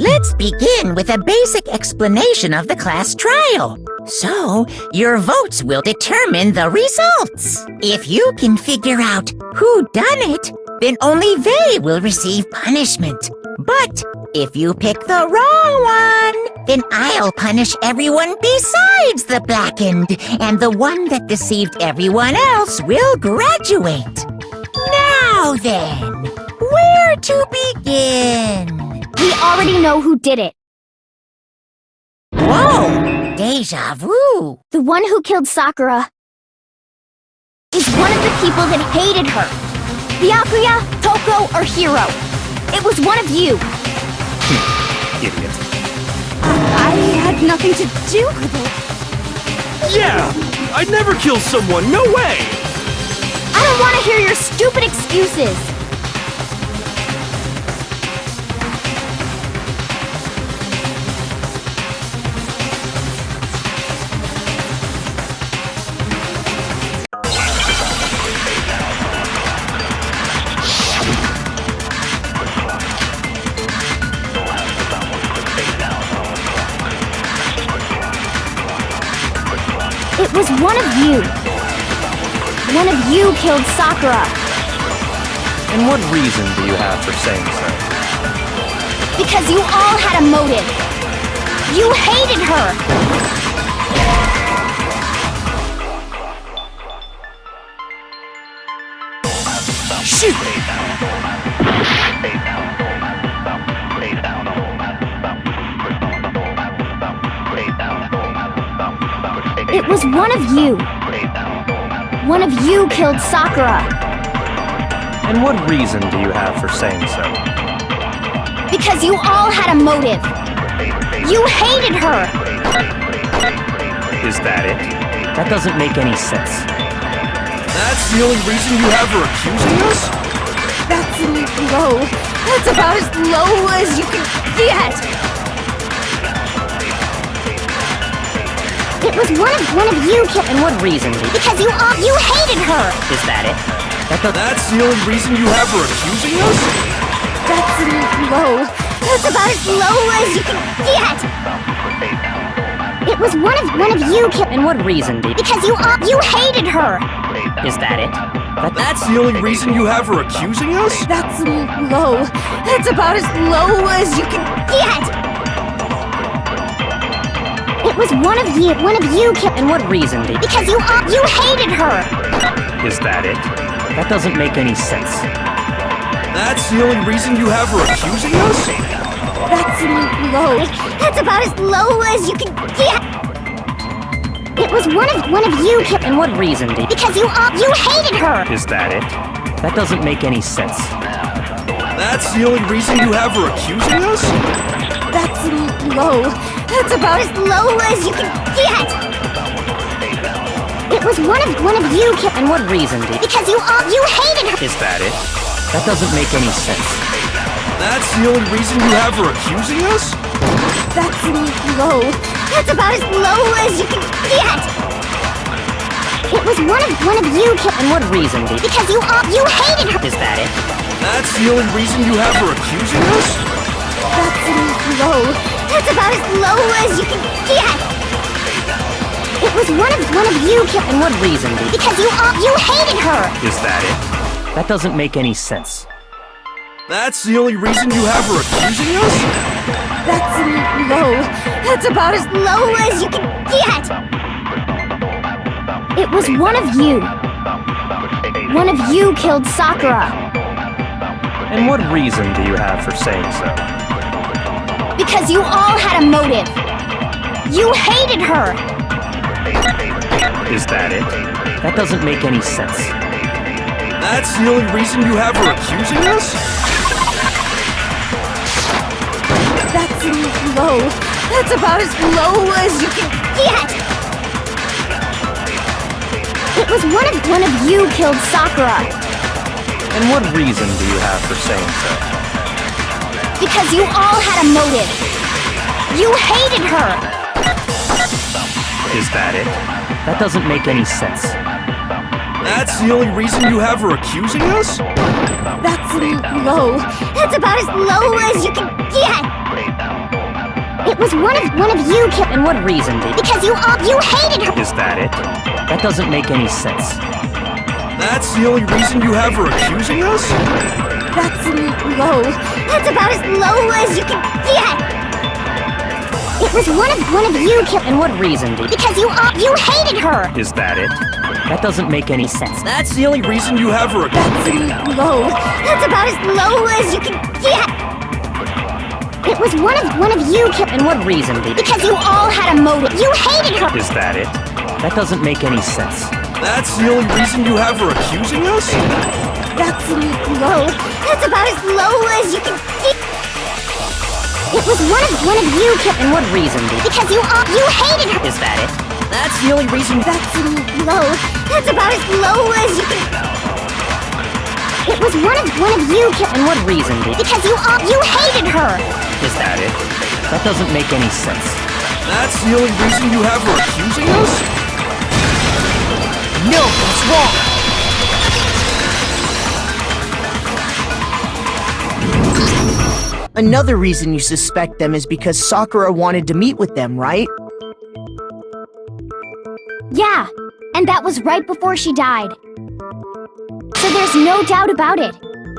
Let's begin with a basic explanation of the class trial. So, your votes will determine the results. If you can figure out who done it, then only they will receive punishment. But if you pick the wrong one, then I'll punish everyone besides the blackened, and the one that deceived everyone else will graduate. Now then, where to begin? We already know who did it. Whoa! Deja vu! The one who killed Sakura is one of the people that hated her. Byakuya, Toko, or Hiro. It was one of you. Idiot. I had nothing to do with it. Yeah! I'd never kill someone, no way! I don't want to hear your stupid excuses. It was one of you. One of you killed Sakura. And what reason do you have for saying so? Because you all had a motive. You hated her. Shoot! It was one of you. One of you killed Sakura. And what reason do you have for saying so? Because you all had a motive. You hated her. Is that it? That doesn't make any sense. That's the only reason you have her accusing us? That's low. That's about as low as you can get. It was one of you killed. And what reason? Because you hated her. Is that it? That's the only reason you have her accusing us? That's low. That's about as low as you can get. It was one of you killed. And what reason? Because you hated her. Is that it? That's the only reason you have her accusing us? That's low. That's about as low as you can get. It was one of you killed. And what reason? Because you hated her. Is that it? That doesn't make any sense. That's the only reason you have her accusing us? That's low. That's about as low as you can get. It was one of you killed. And what reason? Because you hated her. Is that it? That doesn't make any sense. That's the only reason you have her accusing us? That's low. That's about as low as you can get. It was one of you killed. And what reason? Because you hated her. Is that it? That doesn't make any sense. That's the only reason you have her accusing us? That's low. That's about as low as you can get. It was one of you killed. And what reason? Because you hated her. Is that it? That's the only reason you have her accusing us? That's low. That's about as low as you can get. It was one of you killed. And what reason? Because you hated her. Is that it? That doesn't make any sense. That's the only reason you have her accusing us? That's low. That's about as low as you can get. It was one of you. One of you killed Sakura. And what reason do you have for saying so? Because you all had a motive. You hated her. Is that it? That doesn't make any sense. That's the only reason you have her accusing us? That's low. That's about as low as you can get! It was one of you killed Sakura. And what reason do you have for saying so? Because you all had a motive. You hated her! Is that it? That doesn't make any sense. That's the only reason you have her accusing us? That's low. That's about as low as you can get! It was one of you killed. And what reason did Because you hated her! Is that it? That doesn't make any sense. That's the only reason you have her accusing us? That's low. That's about as low as you can get! It was one of you killed. And what reason did Because you hated her! Is that it? That doesn't make any sense. That's the only reason you have her accusing us? Low. That's about as low as you can get! It was one of you killed. And what reason did Because you all had a motive. You hated her! Is that it? That doesn't make any sense. That's the only reason you have her accusing us? That's low. That's about as low as you can get! It was one of you killed. And what reason did Because you hated her! Is that it? That's the only reason. That's low. That's about as low as you can. It was one of you killed. And what reason did Because you hated her! Is that it? That doesn't make any sense. That's the only reason you have her accusing us? No, that's wrong. Another reason you suspect them is because Sakura wanted to meet with them, right? Yeah, and that was right before she died. So there's no doubt about it.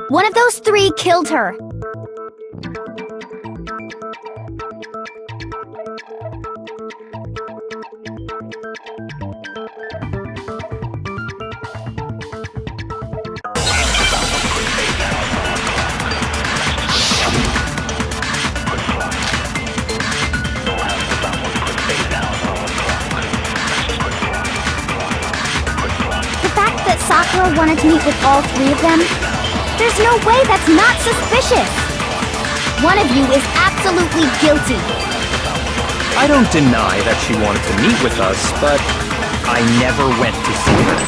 One of those three killed her. Sakura wanted to meet with all three of them? There's no way that's not suspicious! One of you is absolutely guilty! I don't deny that she wanted to meet with us, but I never went to see her.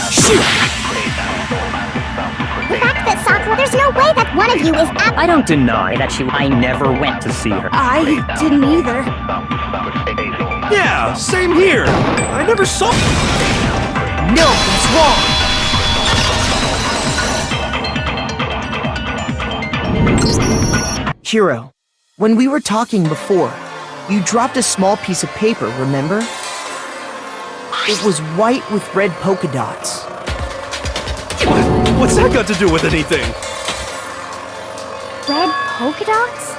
Shoot! The fact that Sakura, there's no way that one of you is I don't deny that I never went to see her. I didn't either. Yeah, same here. I never saw. No, that's wrong! Hiro, when we were talking before, you dropped a small piece of paper, remember? It was white with red polka dots. What's that got to do with anything? Red polka dots?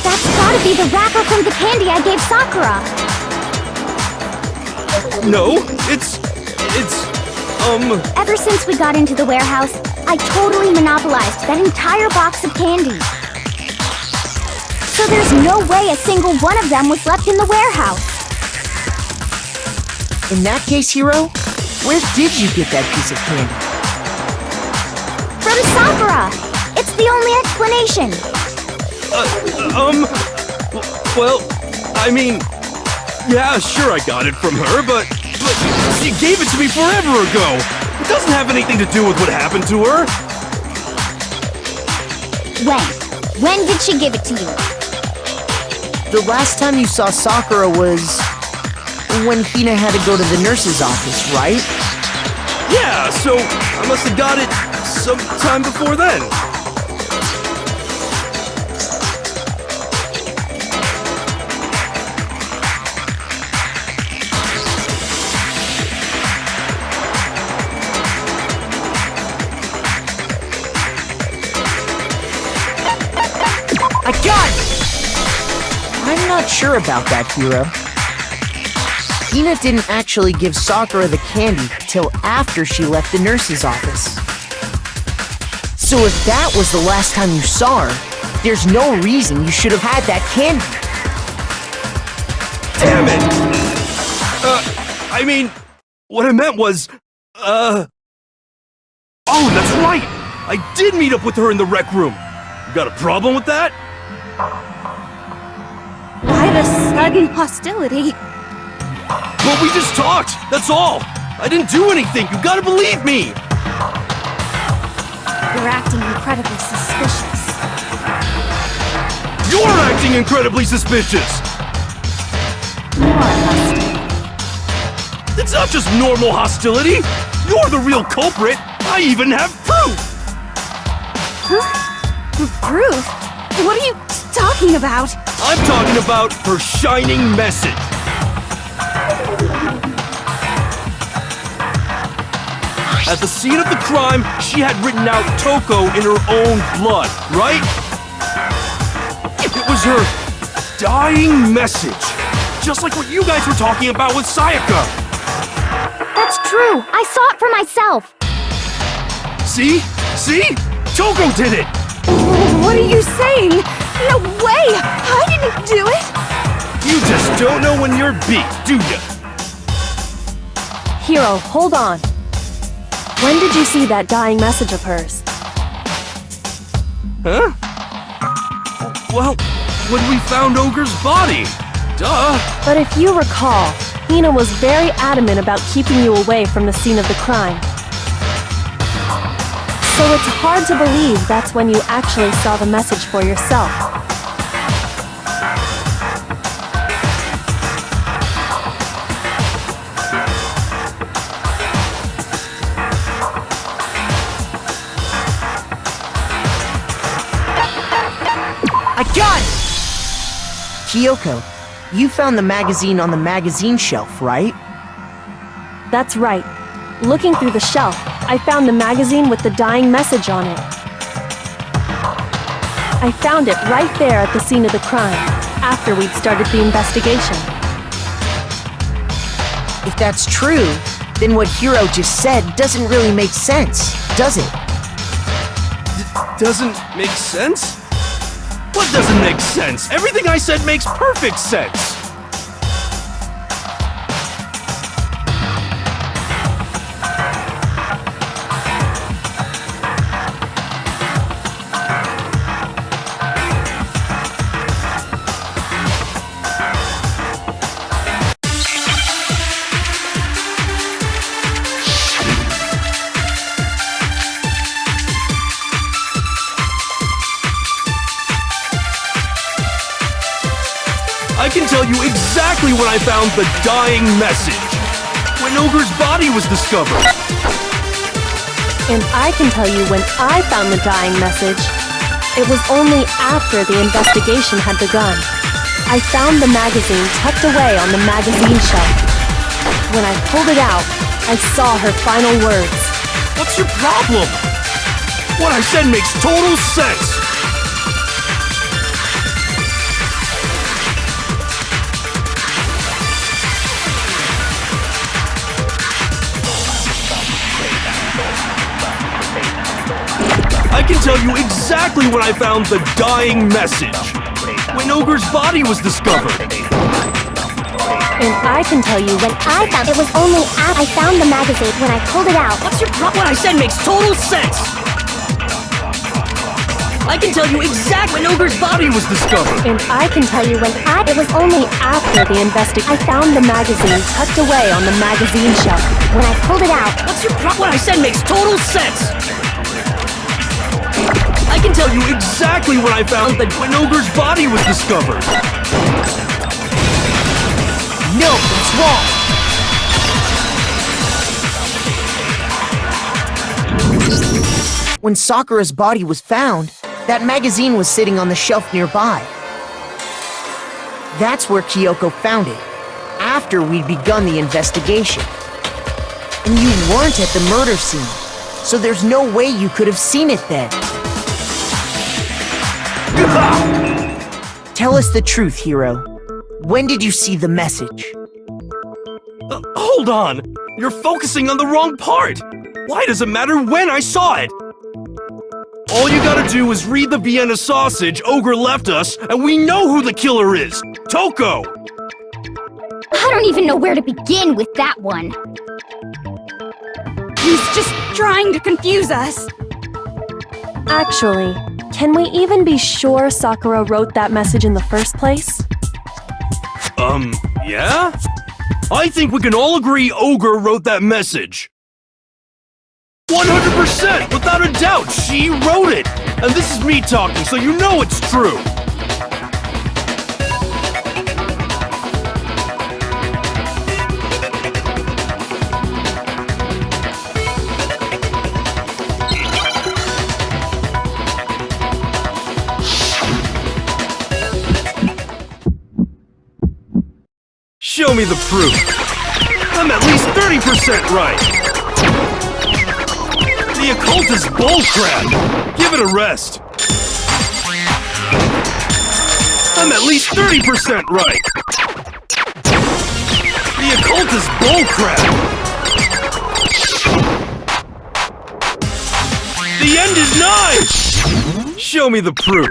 That's gotta be the wrapper from the candy I gave Sakura! No, it's... Ever since we got into the warehouse, I totally monopolized that entire box of candy. So there's no way a single one of them was left in the warehouse. In that case, Hiro, where did you get that piece of candy? From Sakura! It's the only explanation. Well, I mean... Yeah, sure I got it from her, but she gave it to me forever ago! It doesn't have anything to do with what happened to her! When did she give it to you? The last time you saw Sakura was... when Hina had to go to the nurse's office, right? Yeah, so I must have got it sometime before then. I got it! I'm not sure about that, Hiro. Hina didn't actually give Sakura the candy till after she left the nurse's office. So if that was the last time you saw her, there's no reason you should have had that candy. Damn it! I mean, what I meant was, Oh, that's right! I did meet up with her in the rec room. You got a problem with that? Why the sudden hostility? Well, we just talked, that's all. I didn't do anything, you gotta believe me. You're acting incredibly suspicious. You're acting incredibly suspicious. You are hostile. It's not just normal hostility. You're the real culprit. I even have proof. Huh? Proof? What are you talking about? I'm talking about her shining message. At the scene of the crime, she had written out Toko in her own blood, right? It was her dying message. Just like what you guys were talking about with Sayaka. That's true. I saw it for myself. See? See? Toko did it! What are you saying? No way! I didn't do it! You just don't know when you're beat, do ya? Hiro, hold on. When did you see that dying message of hers? Huh? Well, when we found Ogre's body. Duh. But if you recall, Hina was very adamant about keeping you away from the scene of the crime. So it's hard to believe that's when you actually saw the message for yourself. I got it! Kyoko, you found the magazine on the magazine shelf, right? That's right. Looking through the shelf, I found the magazine with the dying message on it. I found it right there at the scene of the crime, after we'd started the investigation. If that's true, then what Hiro just said doesn't really make sense, does it? Doesn't make sense? What doesn't make sense? Everything I said makes perfect sense! I can tell you exactly when I found the dying message. When Ogre's body was discovered. And I can tell you when I found the dying message. It was only after the investigation had begun. I found the magazine tucked away on the magazine shelf. When I pulled it out, I saw her final words. What's your problem? What I said makes total sense. I can tell you exactly when I found the dying message. When Ogre's body was discovered. And I can tell you when I found it was only after I found the magazine when I pulled it out. What's your problem? What I said makes total sense! I can tell you exactly when Ogre's body was discovered! And I can tell you when it was only after the investigation. I found the magazine tucked away on the magazine shelf. When I pulled it out. What's your problem? What I said makes total sense! I can tell you Exactly when I found that when Ogre's body was discovered. No, it's wrong! When Sakura's body was found, that magazine was sitting on the shelf nearby. That's where Kyoko found it, after we'd begun the investigation. And you weren't at the murder scene, so there's no way you could have seen it then. Tell us the truth, Hiro. When did you see the message? Hold on! You're focusing on the wrong part! Why does it matter when I saw it? All you gotta do is read the Vienna sausage Ogre left us, and we know who the killer is! Toko! I don't even know where to begin with that one. He's just trying to confuse us. Actually, can we even be sure Sakura wrote that message in the first place? Yeah? I think we can all agree Ogre wrote that message. 100%! Without a doubt, she wrote it! And this is me talking, so you know it's true! Show me the proof. I'm at least 30% right. The occult is bullcrap. Give it a rest. I'm at least 30% right. The occult is bullcrap. The end is nigh. Show me the proof.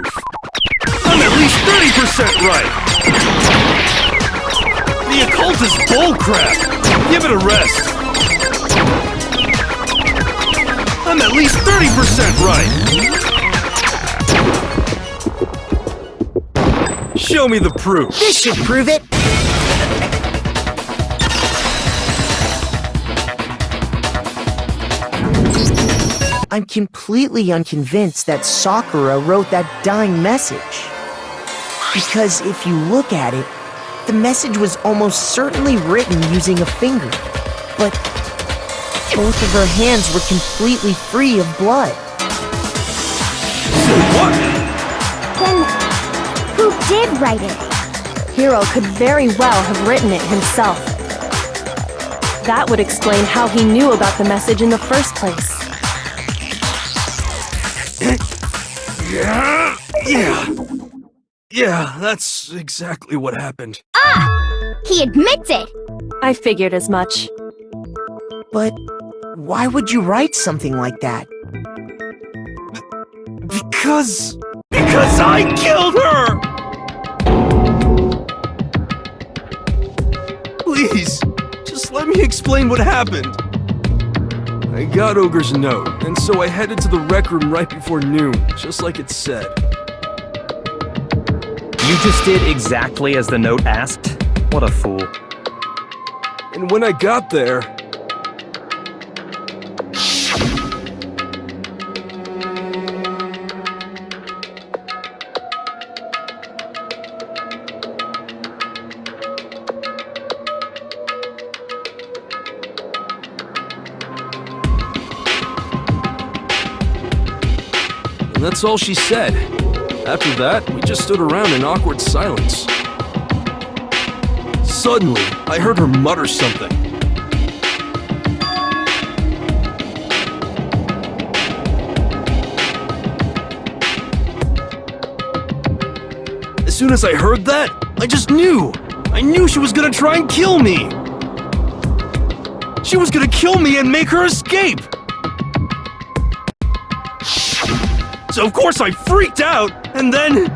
I'm at least 30% right. The occult is bullcrap! Give it a rest! I'm at least 30% right! Show me the proof! This should prove it! I'm completely unconvinced that Sakura wrote that dying message. Because if you look at it, the message was almost certainly written using a finger, but both of her hands were completely free of blood. What? Then, who did write it? Hiro could very well have written it himself. That would explain how he knew about the message in the first place. Yeah, that's exactly what happened. He admits it! I figured as much. But why would you write something like that? Because I killed her! Please, just let me explain what happened. I got Ogre's note, and so I headed to the rec room right before noon, just like it said. You just did exactly as the note asked? What a fool. And when I got there... And that's all she said. After that, we just stood around in awkward silence. Suddenly, I heard her mutter something. As soon as I heard that, I just knew! I knew she was gonna try and kill me! She was gonna kill me and make her escape! So of course I freaked out, and then...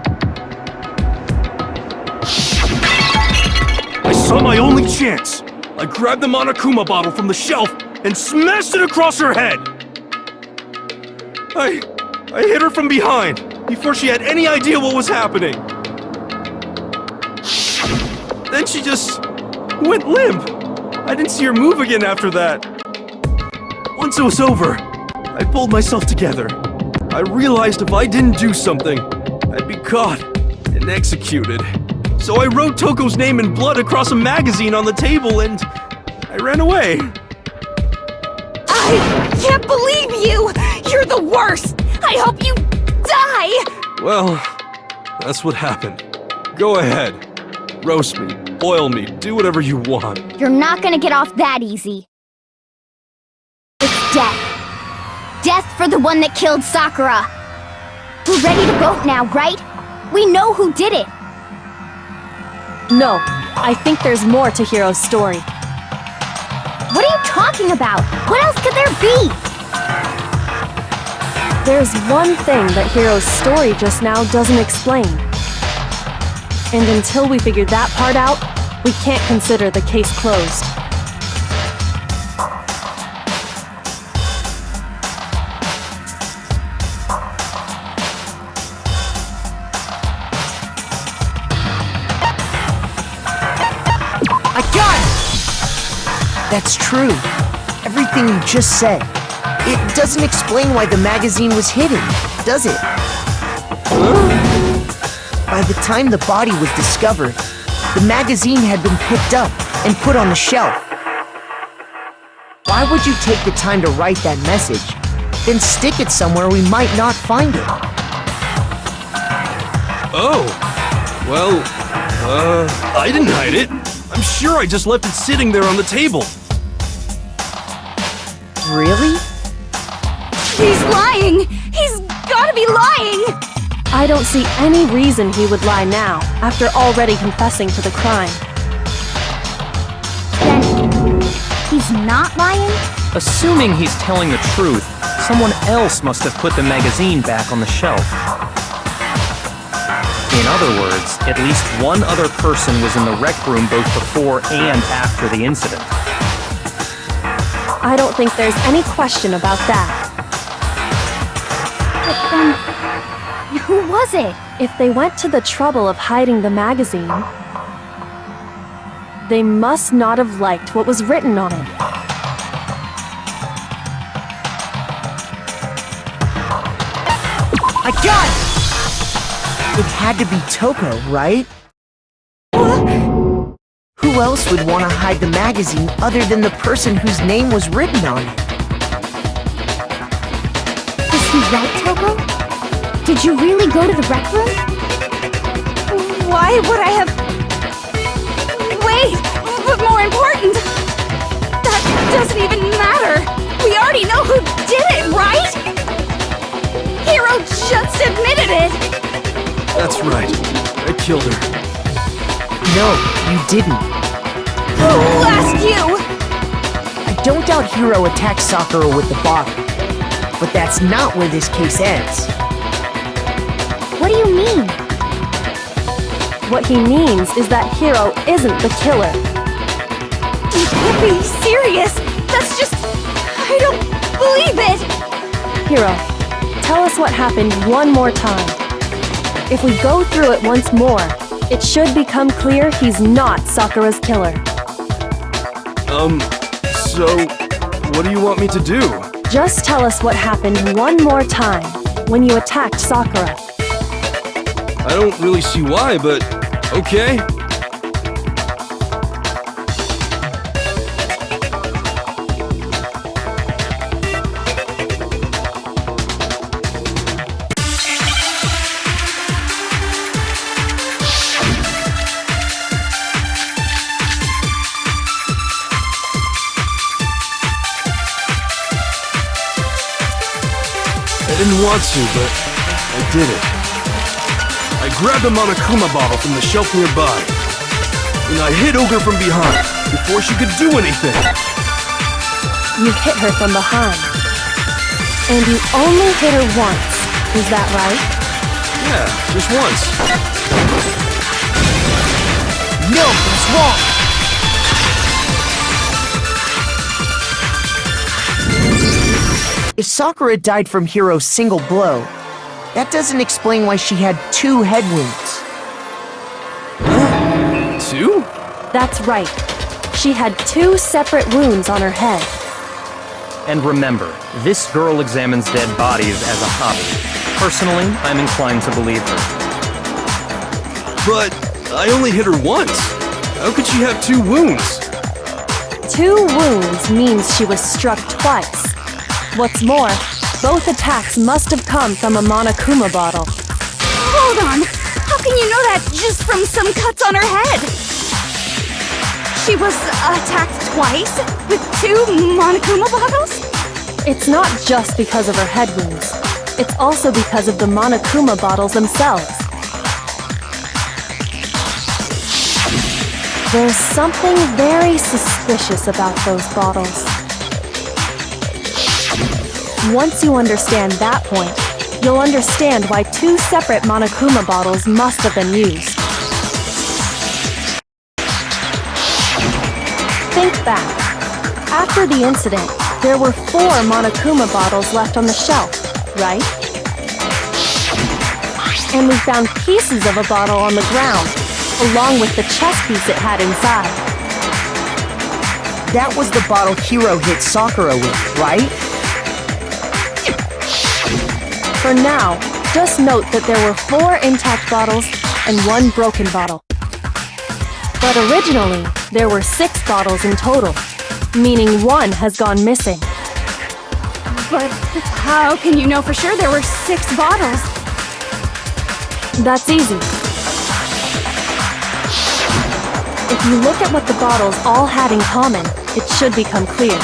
I saw my only chance! I grabbed the Monokuma bottle from the shelf and smashed it across her head! I hit her from behind, before she had any idea what was happening. Then she just went limp. I didn't see her move again after that. Once it was over, I pulled myself together. I realized if I didn't do something, I'd be caught and executed. So I wrote Toko's name in blood across a magazine on the table and I ran away. I can't believe you! You're the worst! I hope you die! Well, that's what happened. Go ahead. Roast me, boil me, do whatever you want. You're not gonna get off that easy. It's death. Death for the one that killed Sakura. We're ready to vote now, right? We know who did it. No, I think there's more to Hiro's story. What are you talking about? What else could there be? There's one thing that Hiro's story just now doesn't explain. And until we figure that part out, we can't consider the case closed. That's true. Everything you just said. It doesn't explain why the magazine was hidden, does it? By the time the body was discovered, the magazine had been picked up and put on the shelf. Why would you take the time to write that message, then stick it somewhere we might not find it? Oh, well, I didn't hide it. I'm sure I just left it sitting there on the table. Really? He's lying! He's gotta be lying! I don't see any reason he would lie now, after already confessing to the crime. Then, he's not lying? Assuming he's telling the truth, someone else must have put the magazine back on the shelf. In other words, at least one other person was in the rec room both before and after the incident. I don't think there's any question about that. But then, who was it? If they went to the trouble of hiding the magazine, they must not have liked what was written on it. I got it! It had to be Toko, right? Who else would want to hide the magazine other than the person whose name was written on it? Is he right, Toko? Did you really go to the rec room? Why would I have... Wait! But more important! That doesn't even matter! We already know who did it, right? Hiro just admitted it! That's right. I killed her. No, you didn't. Who asked you? I don't doubt Hiro attacked Sakura with the bottle. But that's not where this case ends. What do you mean? What he means is that Hiro isn't the killer. You can't be serious! That's just... I don't believe it! Hiro, tell us what happened one more time. If we go through it once more, it should become clear he's not Sakura's killer. So, what do you want me to do? Just tell us what happened one more time when you attacked Sakura. I don't really see why, but okay. I didn't want to, but I did it. I grabbed a Monokuma bottle from the shelf nearby, and I hit Ogre from behind before she could do anything. You hit her from behind. And you only hit her once, is that right? Yeah, just once. No, that's wrong! If Sakura died from Hiro's single blow, that doesn't explain why she had 2 head wounds. 2? That's right. She had 2 separate wounds on her head. And remember, this girl examines dead bodies as a hobby. Personally, I'm inclined to believe her. But I only hit her once. How could she have 2 wounds? 2 wounds means she was struck twice. What's more, both attacks must have come from a Monokuma bottle. Hold on! How can you know that just from some cuts on her head? She was attacked twice with 2 Monokuma bottles? It's not just because of her head wounds. It's also because of the Monokuma bottles themselves. There's something very suspicious about those bottles. Once you understand that point, you'll understand why 2 separate Monokuma bottles must have been used. Think back. After the incident, there were 4 Monokuma bottles left on the shelf, right? And we found pieces of a bottle on the ground, along with the chess piece it had inside. That was the bottle Hiro hit Sakura with, right? For now, just note that there were 4 intact bottles and 1 broken bottle. But originally, there were 6 bottles in total, meaning 1 has gone missing. But how can you know for sure there were 6 bottles? That's easy. If you look at what the bottles all had in common, it should become clear.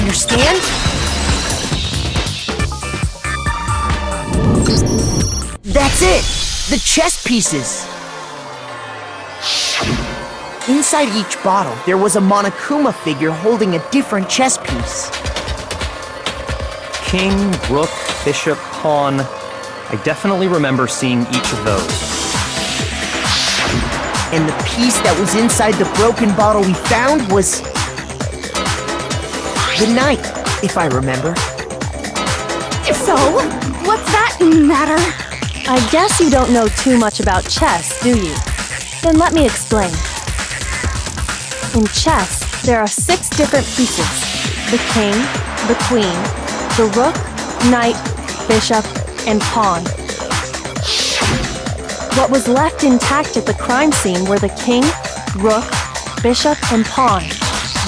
Understand? That's it! The chess pieces! Inside each bottle, there was a Monokuma figure holding a different chess piece. King, rook, bishop, pawn. I definitely remember seeing each of those. And the piece that was inside the broken bottle we found was... the knight, if I remember. So, what's that matter? I guess you don't know too much about chess, do you? Then let me explain. In chess, there are 6 different pieces. The king, the queen, the rook, knight, bishop, and pawn. What was left intact at the crime scene were the king, rook, bishop, and pawn.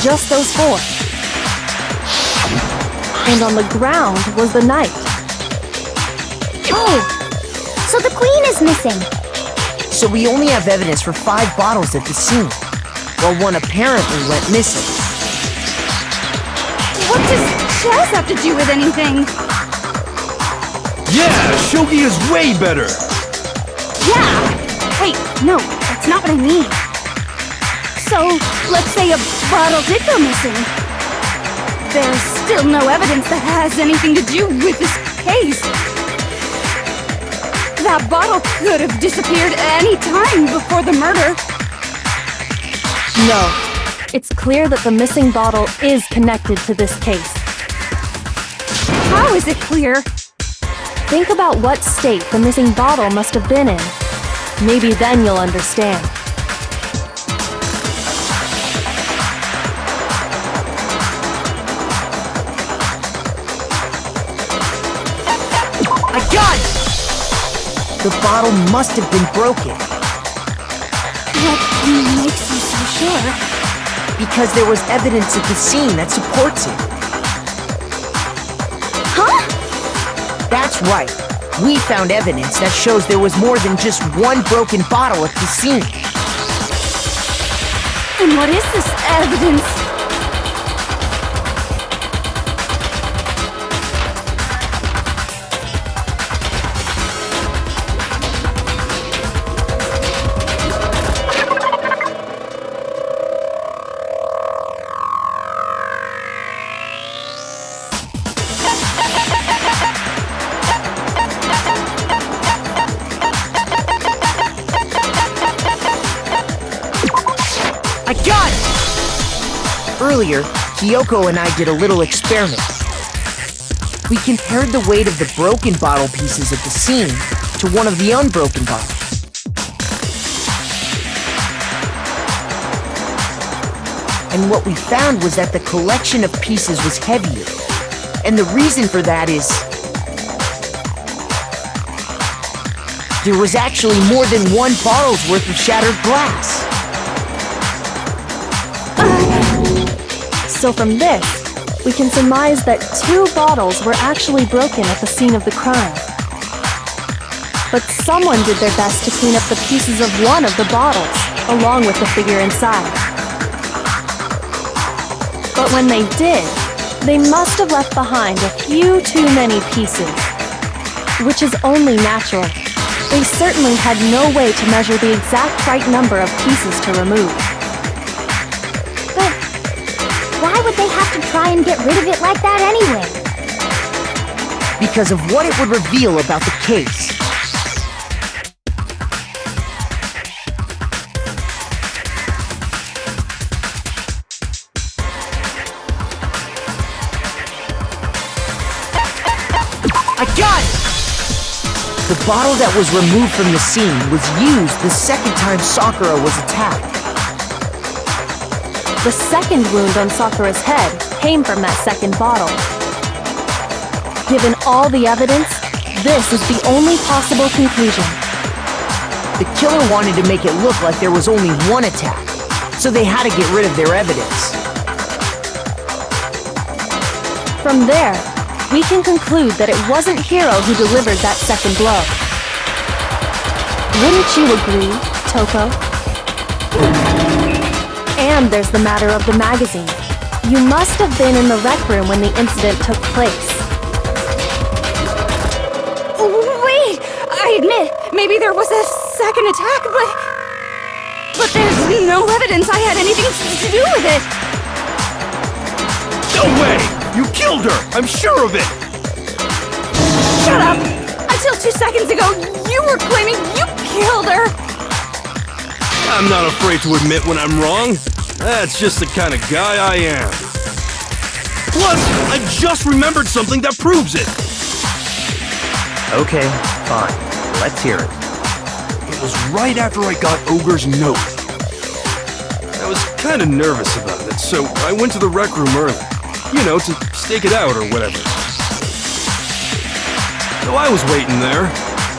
Just those 4. And on the ground was the knight. Oh, so the queen is missing. So we only have evidence for 5 bottles at the scene, while 1 apparently went missing. What does chess have to do with anything? Yeah, shogi is way better! Yeah! Wait, no, that's not what I mean. So, let's say a bottle did go missing. There's still no evidence that has anything to do with this case. That bottle could have disappeared any time before the murder. No. It's clear that the missing bottle is connected to this case. How is it clear? Think about what state the missing bottle must have been in. Maybe then you'll understand. I got it! The bottle must have been broken. What makes you so sure? Because there was evidence at the scene that supports it. Huh? That's right. We found evidence that shows there was more than just 1 broken bottle at the scene. And what is this evidence? I got it! Earlier, Kyoko and I did a little experiment. We compared the weight of the broken bottle pieces at the scene to one of the unbroken bottles. And what we found was that the collection of pieces was heavier. And the reason for that is... there was actually more than 1 bottle's worth of shattered glass. So from this, we can surmise that 2 bottles were actually broken at the scene of the crime. But someone did their best to clean up the pieces of one of the bottles, along with the figure inside. But when they did, they must have left behind a few too many pieces. Which is only natural. They certainly had no way to measure the exact right number of pieces to remove. But why would they have to try and get rid of it like that anyway? Because of what it would reveal about the case. I got it! The bottle that was removed from the scene was used the second time Sakura was attacked. The second wound on Sakura's head came from that second bottle. Given all the evidence, this is the only possible conclusion. The killer wanted to make it look like there was only one attack, so they had to get rid of their evidence. From there, we can conclude that it wasn't Hiro who delivered that second blow. Wouldn't you agree, Toko? And there's the matter of the magazine. You must have been in the rec room when the incident took place. Wait! I admit, maybe there was a second attack, but there's no evidence I had anything to do with it! No way! You killed her! I'm sure of it! Shut up! Until 2 seconds ago, you were claiming you killed her! I'm not afraid to admit when I'm wrong. That's just the kind of guy I am. Plus, I just remembered something that proves it. Okay, fine. Let's hear it. It was right after I got Ogre's note. I was kind of nervous about it, so I went to the rec room early. You know, to stake it out or whatever. So I was waiting there,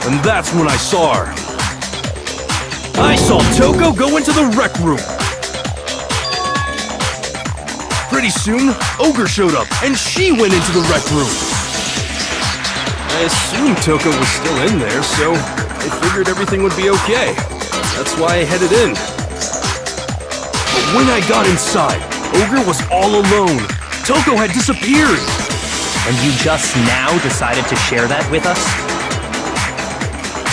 and that's when I saw her. I saw Toko go into the rec room. Pretty soon, Ogre showed up, and she went into the rec room. I assumed Toko was still in there, so I figured everything would be okay. That's why I headed in. But when I got inside, Ogre was all alone. Toko had disappeared! And you just now decided to share that with us?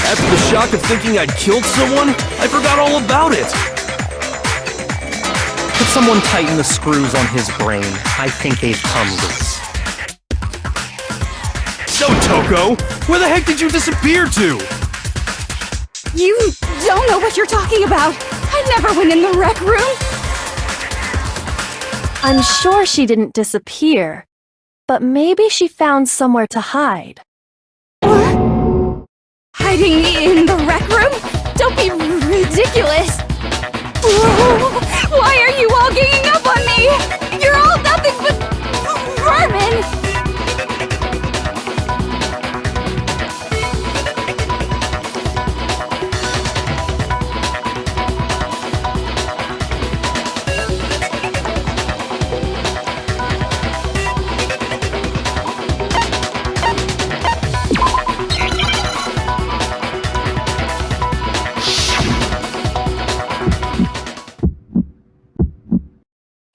After the shock of thinking I'd killed someone, I forgot all about it! Could someone tighten the screws on his brain? I think they've come loose. So, Toko, where the heck did you disappear to? You don't know what you're talking about! I never went in the rec room! I'm sure she didn't disappear, but maybe she found somewhere to hide. What? Hiding in the rec room? Don't be ridiculous! Whoa, why are you all ganging up on me? You're all nothing but vermin!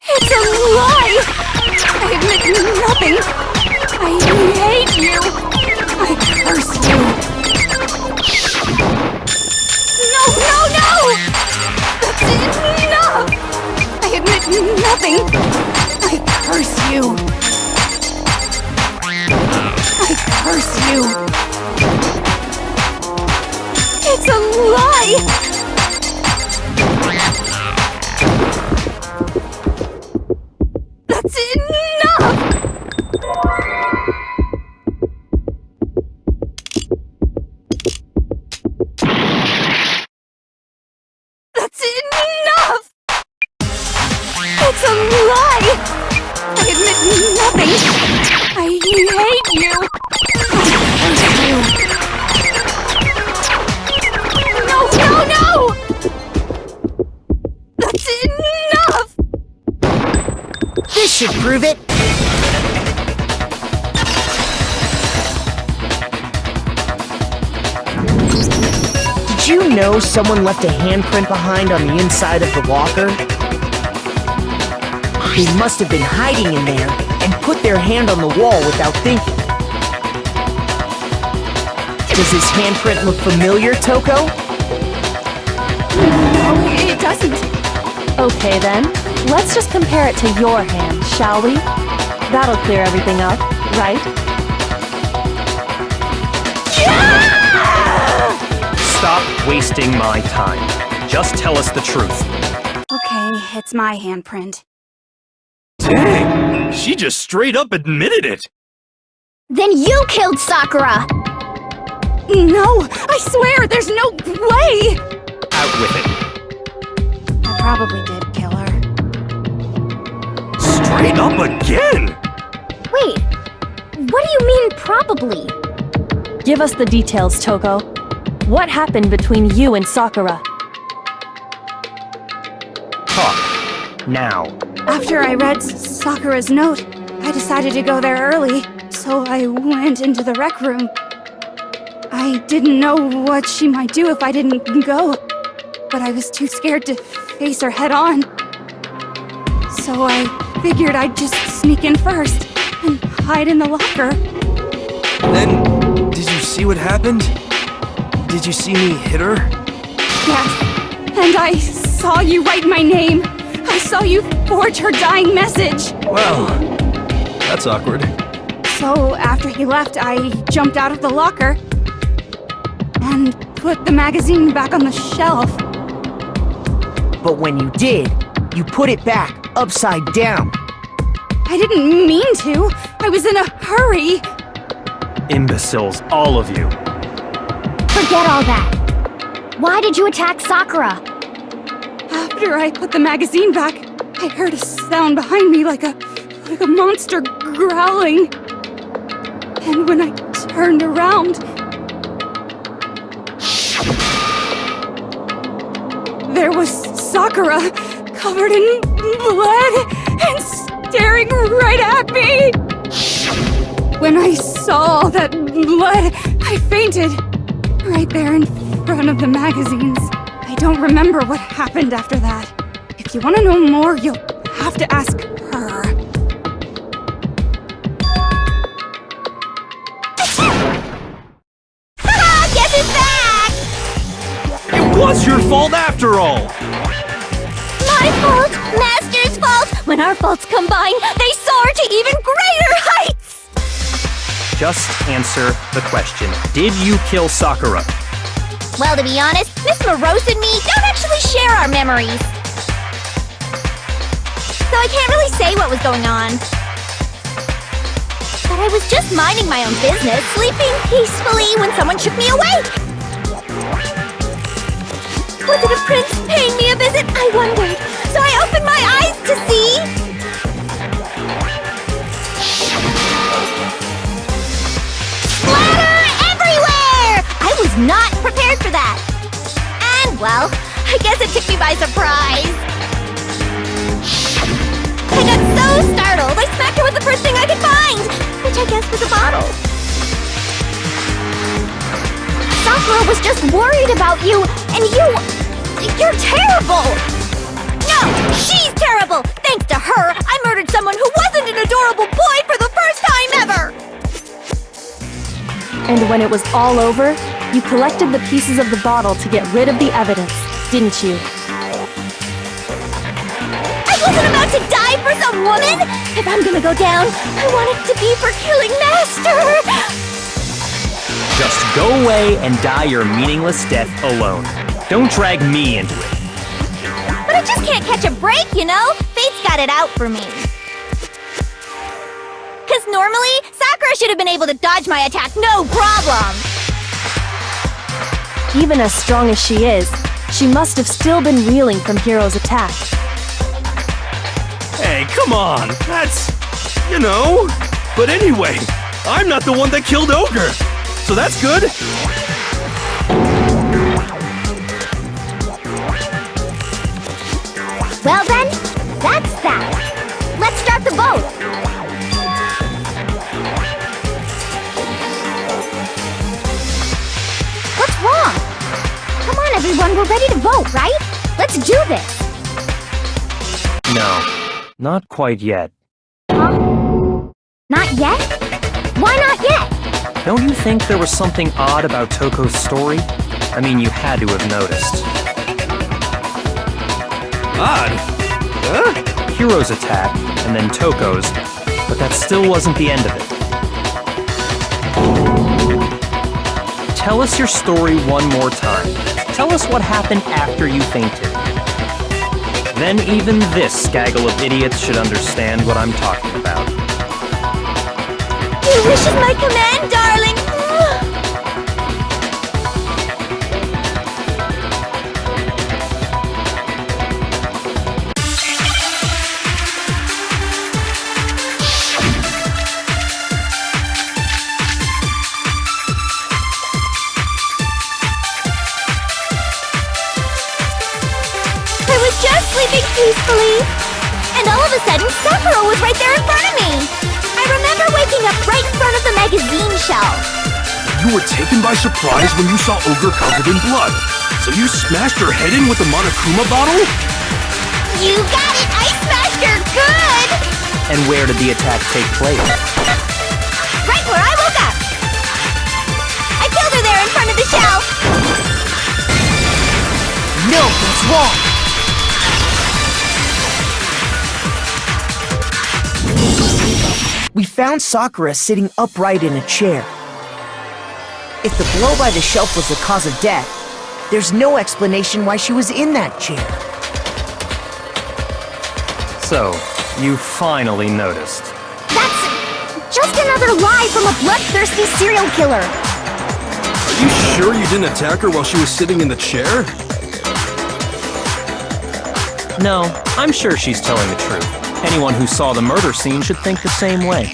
It's a lie! I admit nothing! I hate you! I curse you! No, no, no! That's enough! I admit nothing! I curse you! I curse you! It's a lie! That's enough! That's enough! It's a lie! I admit nothing! I hate you! I hate you! No, no, no! That's enough! This should prove it. Did you know someone left a handprint behind on the inside of the locker? They must have been hiding in there and put their hand on the wall without thinking. Does this handprint look familiar, Toko? No, it doesn't. Okay then, let's just compare it to your hand, shall we? That'll clear everything up, right? Stop wasting my time. Just tell us the truth. Okay, it's my handprint. Dang, she just straight up admitted it. Then you killed Sakura! No, I swear, there's no way! Out with it. I probably did kill her. Straight up again? Wait, what do you mean probably? Give us the details, Toko. What happened between you and Sakura? Talk. Now. After I read Sakura's note, I decided to go there early, so I went into the rec room. I didn't know what she might do if I didn't go, but I was too scared to face her head on. So I figured I'd just sneak in first and hide in the locker. Then, did you see what happened? Did you see me hit her? Yes, and I saw you write my name. I saw you forge her dying message. Well, that's awkward. So after he left, I jumped out of the locker and put the magazine back on the shelf. But when you did, you put it back upside down. I didn't mean to. I was in a hurry. Imbeciles, all of you. Forget all that. Why did you attack Sakura? After I put the magazine back, I heard a sound behind me like a monster growling. And when I turned around, there was Sakura, covered in blood and staring right at me. When I saw that blood, I fainted right there in front of the magazines. I don't remember what happened after that. If you want to know more, you'll have to ask her. Guess who's back? It was your fault after all! My fault, Master's fault. When our faults combine, they soar to even greater heights. Just answer the question. Did you kill Sakura? Well, to be honest, Miss Morose and me don't actually share our memories. So I can't really say what was going on. But I was just minding my own business, sleeping peacefully when someone shook me awake. Was it a prince paying me a visit? I wondered. So I opened my eyes to see... splatter everywhere! I was not prepared for that. And, well, I guess it took me by surprise. I got so startled, I smacked her with the first thing I could find, which I guess was a bottle. Sakura was just worried about you, and you're terrible! No, she's terrible! Thanks to her, I murdered someone who wasn't an adorable boy for the first time ever! And when it was all over, you collected the pieces of the bottle to get rid of the evidence, didn't you? I wasn't about to die for some woman! If I'm gonna go down, I want it to be for killing Master! Just go away and die your meaningless death alone. Don't drag me into it. But I just can't catch a break, you know? Fate's got it out for me. Cause normally, Sakura should have been able to dodge my attack no problem! Even as strong as she is, she must have still been reeling from Hiro's attack. Hey, come on! That's... you know... But anyway, I'm not the one that killed Ogre! So that's good! Well then, that's that. let's start the vote! What's wrong? Come on, everyone, we're ready to vote, right? Let's do this! No, not quite yet. Huh? Not yet? Why not yet? Don't you think there was something odd about Toko's story? I mean, you had to have noticed. Odd? Huh? Hiro's attack, and then Toko's, but that still wasn't the end of it. Tell us your story one more time. Tell us what happened after you fainted. Then even this gaggle of idiots should understand what I'm talking about. Your wish is my command, darling! I was just sleeping peacefully, and all of a sudden Sakura was right there in front of me! I remember waking up right in front of the magazine shelf. You were taken by surprise when you saw Ogre covered in blood. So you smashed her head in with the Monokuma bottle? You got it! I smashed her good! And where did the attack take place? Right where I woke up! I killed her there in front of the shelf! No, that's wrong! We found Sakura sitting upright in a chair. If the blow by the shelf was the cause of death, there's no explanation why she was in that chair. So, you finally noticed. That's just another lie from a bloodthirsty serial killer! Are you sure you didn't attack her while she was sitting in the chair? No, I'm sure she's telling the truth. Anyone who saw the murder scene should think the same way.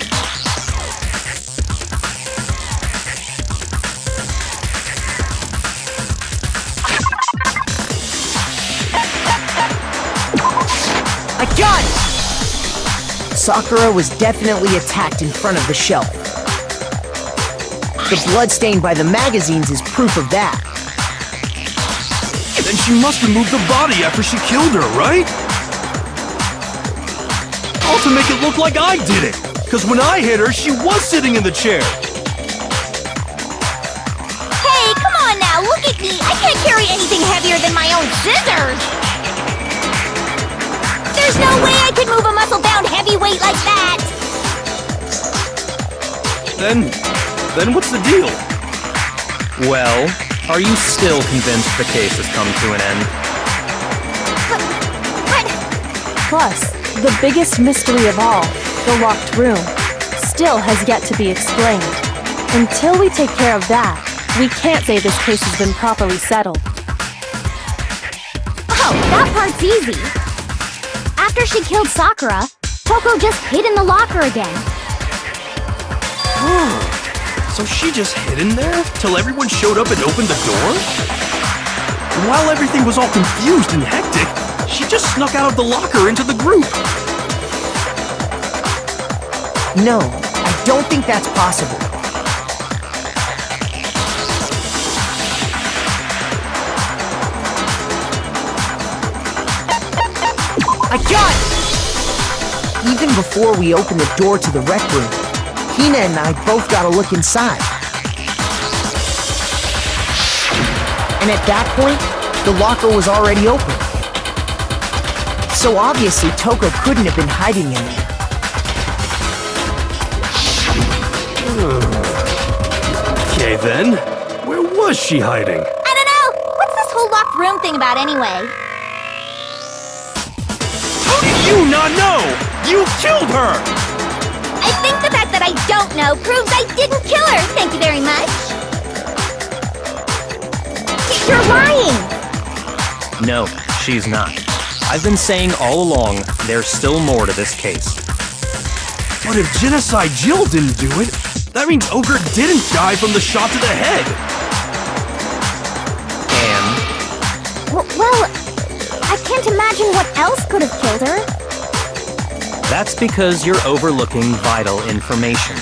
I got it! Sakura was definitely attacked in front of the shelf. The blood stained by the magazines is proof of that. Then she must have moved the body after she killed her, right? All to make it look like I did it! Cause when I hit her, she was sitting in the chair! Hey, come on now, look at me! I can't carry anything heavier than my own scissors! There's no way I could move a muscle-bound heavyweight like that! Then what's the deal? Well, are you still convinced the case has come to an end? But... Plus, the biggest mystery of all, the locked room, still has yet to be explained. Until we take care of that, we can't say this case has been properly settled. Oh, that part's easy. After she killed Sakura, Toko just hid in the locker again. So she just hid in there till everyone showed up and opened the door? And while everything was all confused and hectic, she just snuck out of the locker into the group. No, I don't think that's possible. I got it! Even before we opened the door to the rec room, Hina and I both got a look inside. And at that point, the locker was already open. So obviously Toko couldn't have been hiding in there. Okay then, where was she hiding? I don't know! What's this whole locked room thing about anyway? How did you not know? You killed her! I think the fact that I don't know proves I didn't kill her! Thank you very much! You're lying! No, she's not. I've been saying all along, there's still more to this case. But if Genocide Jill didn't do it, that means Ogre didn't die from the shot to the head! And? Well, I can't imagine what else could have killed her. That's because you're overlooking vital information.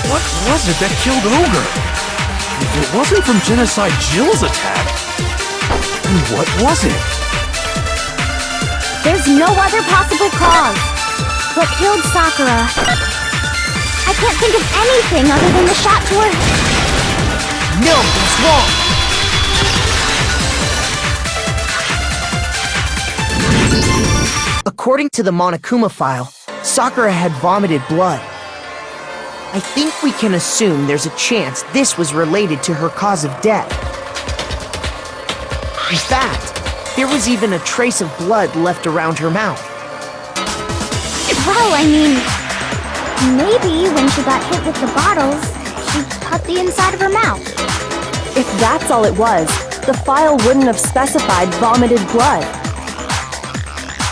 What was it that killed Ogre? If it wasn't from Genocide Jill's attack, then what was it? There's no other possible cause. What killed Sakura? I can't think of anything other than the shot to her. No, that's wrong! According to the Monokuma file, Sakura had vomited blood. I think we can assume there's a chance this was related to her cause of death. In fact, there was even a trace of blood left around her mouth. Well, I mean, maybe when she got hit with the bottles, she cut the inside of her mouth. If that's all it was, the file wouldn't have specified vomited blood.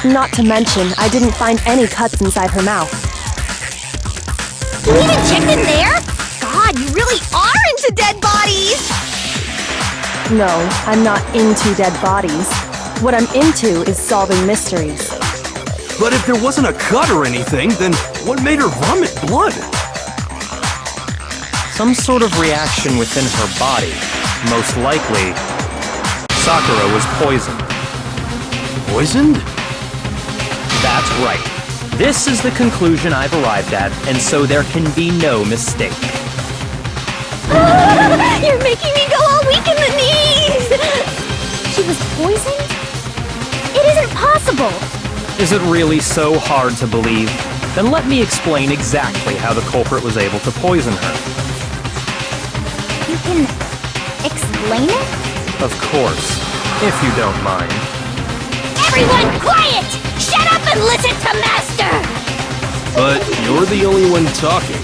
Not to mention, I didn't find any cuts inside her mouth. You even checked in there? God, you really are into dead bodies! No, I'm not into dead bodies. What I'm into is solving mysteries. But if there wasn't a cut or anything, then what made her vomit blood? Some sort of reaction within her body. Most likely, Sakura was poisoned. Poisoned? That's right. This is the conclusion I've arrived at, and so there can be no mistake. You're making me go all weak in the knees! She was poisoned? It isn't possible! Is it really so hard to believe? Then let me explain exactly how the culprit was able to poison her. You can explain it? Of course, if you don't mind. Everyone quiet! Shut up and listen to Master! But you're the only one talking.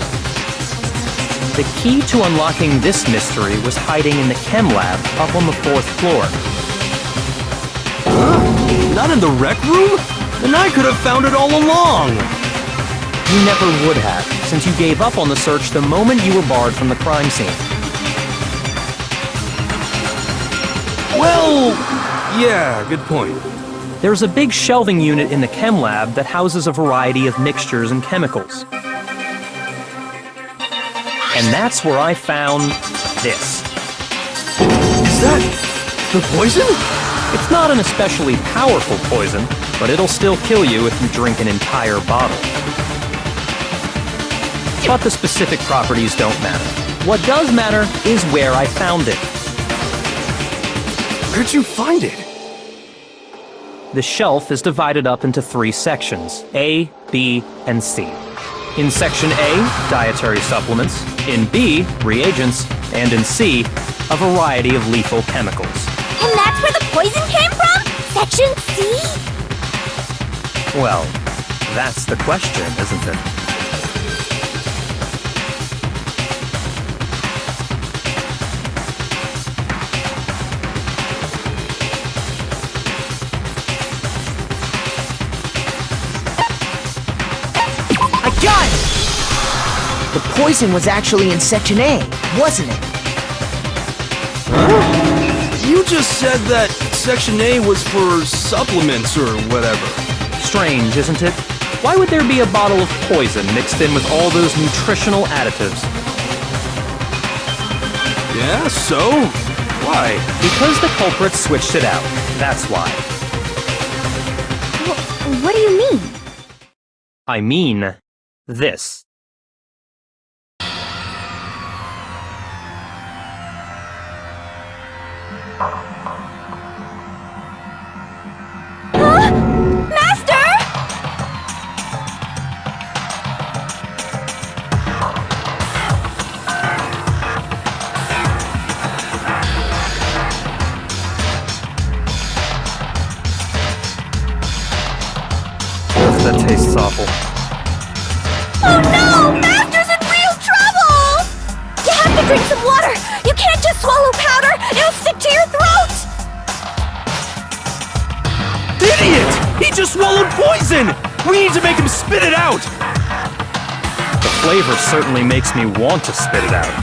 The key to unlocking this mystery was hiding in the chem lab up on the 4th floor. Huh? Not in the rec room? Then I could have found it all along! You never would have, since you gave up on the search the moment you were barred from the crime scene. Well, yeah, good point. There's a big shelving unit in the chem lab that houses a variety of mixtures and chemicals. And that's where I found this. Is that the poison? It's not an especially powerful poison, but it'll still kill you if you drink an entire bottle. But the specific properties don't matter. What does matter is where I found it. Where'd you find it? The shelf is divided up into 3 sections, A, B, and C. In Section A, dietary supplements. In B, reagents. And in C, a variety of lethal chemicals. And that's where the poison came from? Section C? Well, that's the question, isn't it? The poison was actually in Section A, wasn't it? Huh? You just said that Section A was for supplements or whatever. Strange, isn't it? Why would there be a bottle of poison mixed in with all those nutritional additives? Yeah, so? Why? Because the culprit switched it out. That's why. What do you mean? I mean this. Master! That tastes awful. Oh no! Master's in real trouble! You have to drink some water! You can't just swallow powder! It'll stick to your throat! Idiot! He just swallowed poison! We need to make him spit it out! The flavor certainly makes me want to spit it out.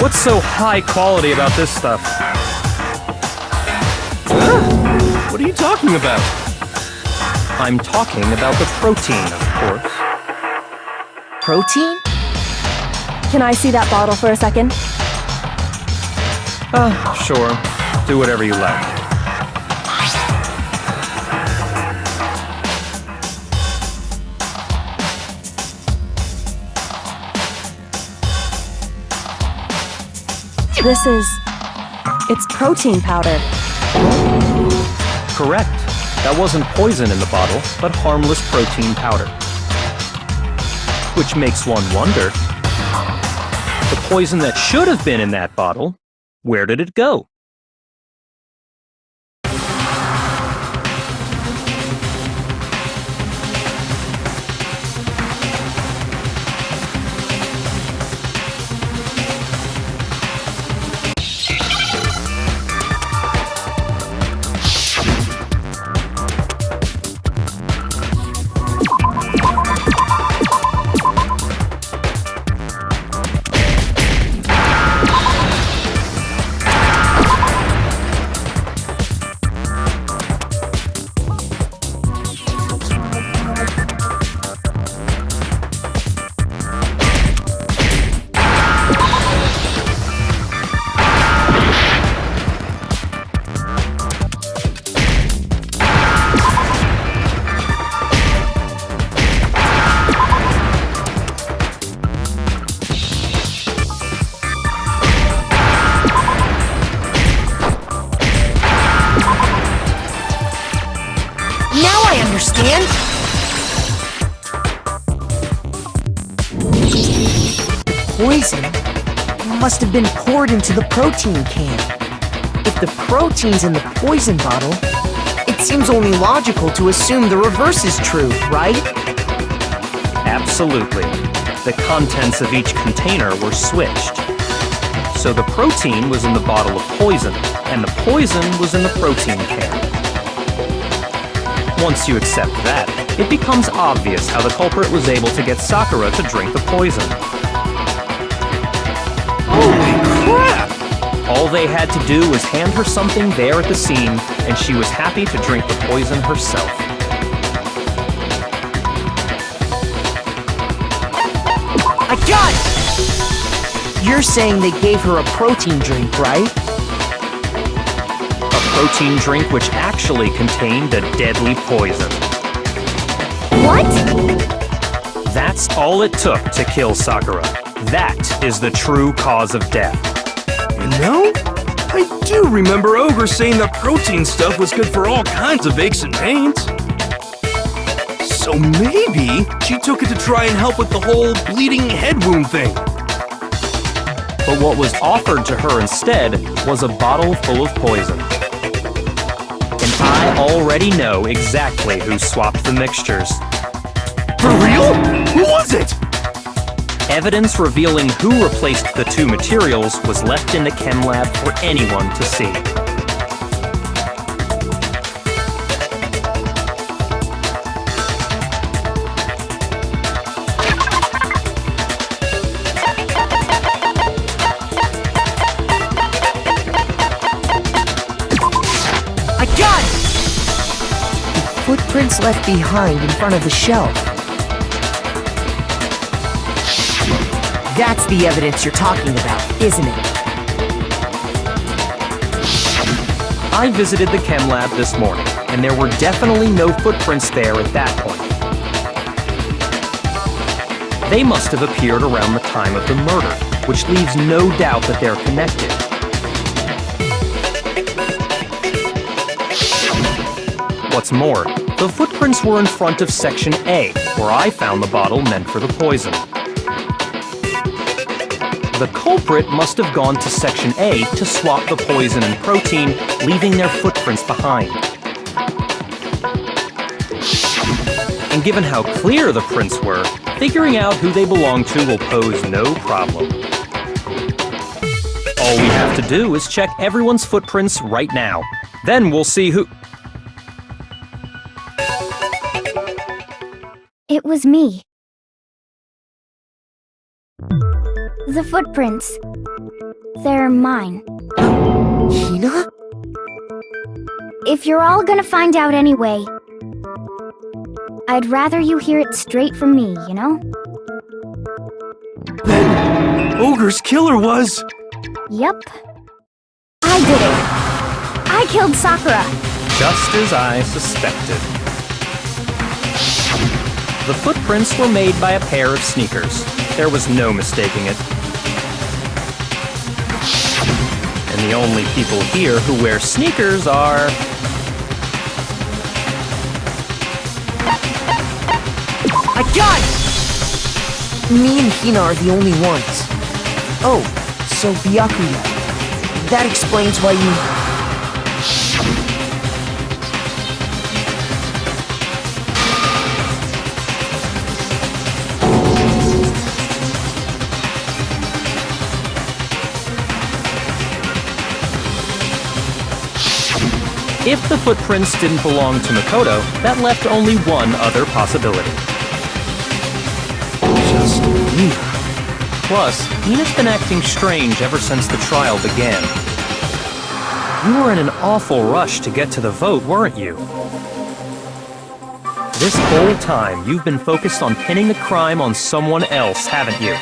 What's so high quality about this stuff? What are you talking about? I'm talking about the protein, of course. Protein? Can I see that bottle for a second? Sure. Do whatever you like. It's protein powder. Correct. That wasn't poison in the bottle, but harmless protein powder. Which makes one wonder, the poison that should have been in that bottle, where did it go? Understand? Poison must have been poured into the protein can. If the protein's in the poison bottle, it seems only logical to assume the reverse is true, right? Absolutely. The contents of each container were switched. So the protein was in the bottle of poison, and the poison was in the protein can. Once you accept that, it becomes obvious how the culprit was able to get Sakura to drink the poison. Holy crap! All they had to do was hand her something there at the scene, and she was happy to drink the poison herself. I got it! You're saying they gave her a protein drink, right? A protein drink which actually contained a deadly poison. What? That's all it took to kill Sakura. That is the true cause of death. You know, I do remember Ogre saying that protein stuff was good for all kinds of aches and pains. So maybe she took it to try and help with the whole bleeding head wound thing. But what was offered to her instead was a bottle full of poison. And I already know exactly who swapped the mixtures. For real? Who was it? Evidence revealing who replaced the two materials was left in the chem lab for anyone to see. I got it! The footprints left behind in front of the shelf. That's the evidence you're talking about, isn't it? I visited the chem lab this morning, and there were definitely no footprints there at that point. They must have appeared around the time of the murder, which leaves no doubt that they're connected. What's more, the footprints were in front of Section A, where I found the bottle meant for the poison. The culprit must have gone to Section A to swap the poison and protein, leaving their footprints behind. And given how clear the prints were, figuring out who they belong to will pose no problem. All we have to do is check everyone's footprints right now. Then we'll see who... It was me. The footprints. They're mine. Hina? If you're all gonna find out anyway, I'd rather you hear it straight from me, you know? Ogre's killer was... Yep. I did it. I killed Sakura. Just as I suspected. The footprints were made by a pair of sneakers. There was no mistaking it. And the only people here who wear sneakers are... I got it! Me and Hina are the only ones. Oh, so Byakuya. That explains why you... If the footprints didn't belong to Makoto, that left only one other possibility. Just Hina. Plus, Hina's been acting strange ever since the trial began. You were in an awful rush to get to the vote, weren't you? This whole time, you've been focused on pinning the crime on someone else, haven't you?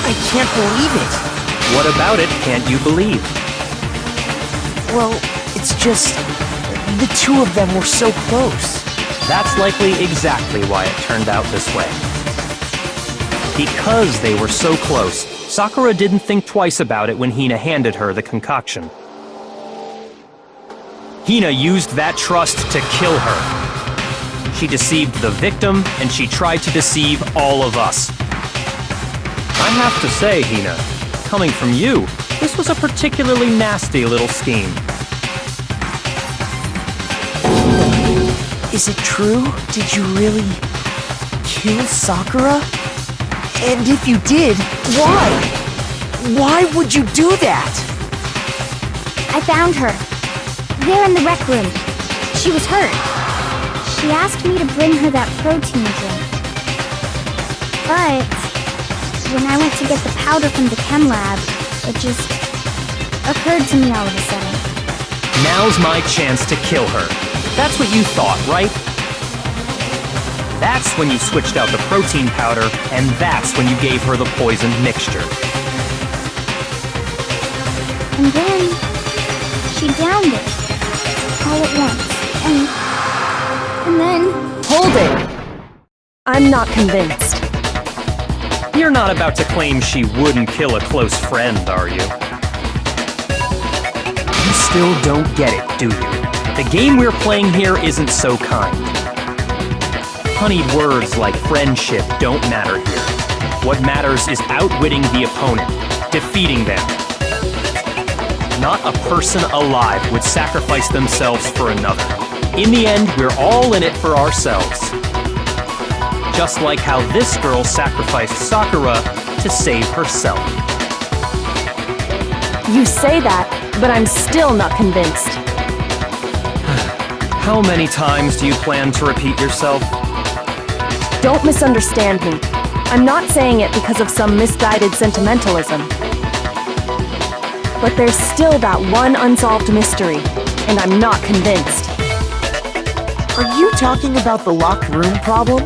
I can't believe it. What about it can't you believe? Well, it's just... the two of them were so close. That's likely exactly why it turned out this way. Because they were so close, Sakura didn't think twice about it when Hina handed her the concoction. Hina used that trust to kill her. She deceived the victim, and she tried to deceive all of us. I have to say, Hina, coming from you, this was a particularly nasty little scheme. Is it true? Did you really... kill Sakura? And if you did, why? Why would you do that? I found her. There in the rec room. She was hurt. She asked me to bring her that protein drink. But when I went to get the powder from the chem lab, it just occurred to me all of a sudden. Now's my chance to kill her. That's what you thought, right? That's when you switched out the protein powder, and that's when you gave her the poisoned mixture. And then she downed it all at once. And then... Hold it! I'm not convinced. You're not about to claim she wouldn't kill a close friend, are you? You still don't get it, do you? The game we're playing here isn't so kind. Honeyed words like friendship don't matter here. What matters is outwitting the opponent, defeating them. Not a person alive would sacrifice themselves for another. In the end, we're all in it for ourselves. Just like how this girl sacrificed Sakura to save herself. You say that, but I'm still not convinced. How many times do you plan to repeat yourself? Don't misunderstand me. I'm not saying it because of some misguided sentimentalism. But there's still that one unsolved mystery, and I'm not convinced. Are you talking about the locked room problem?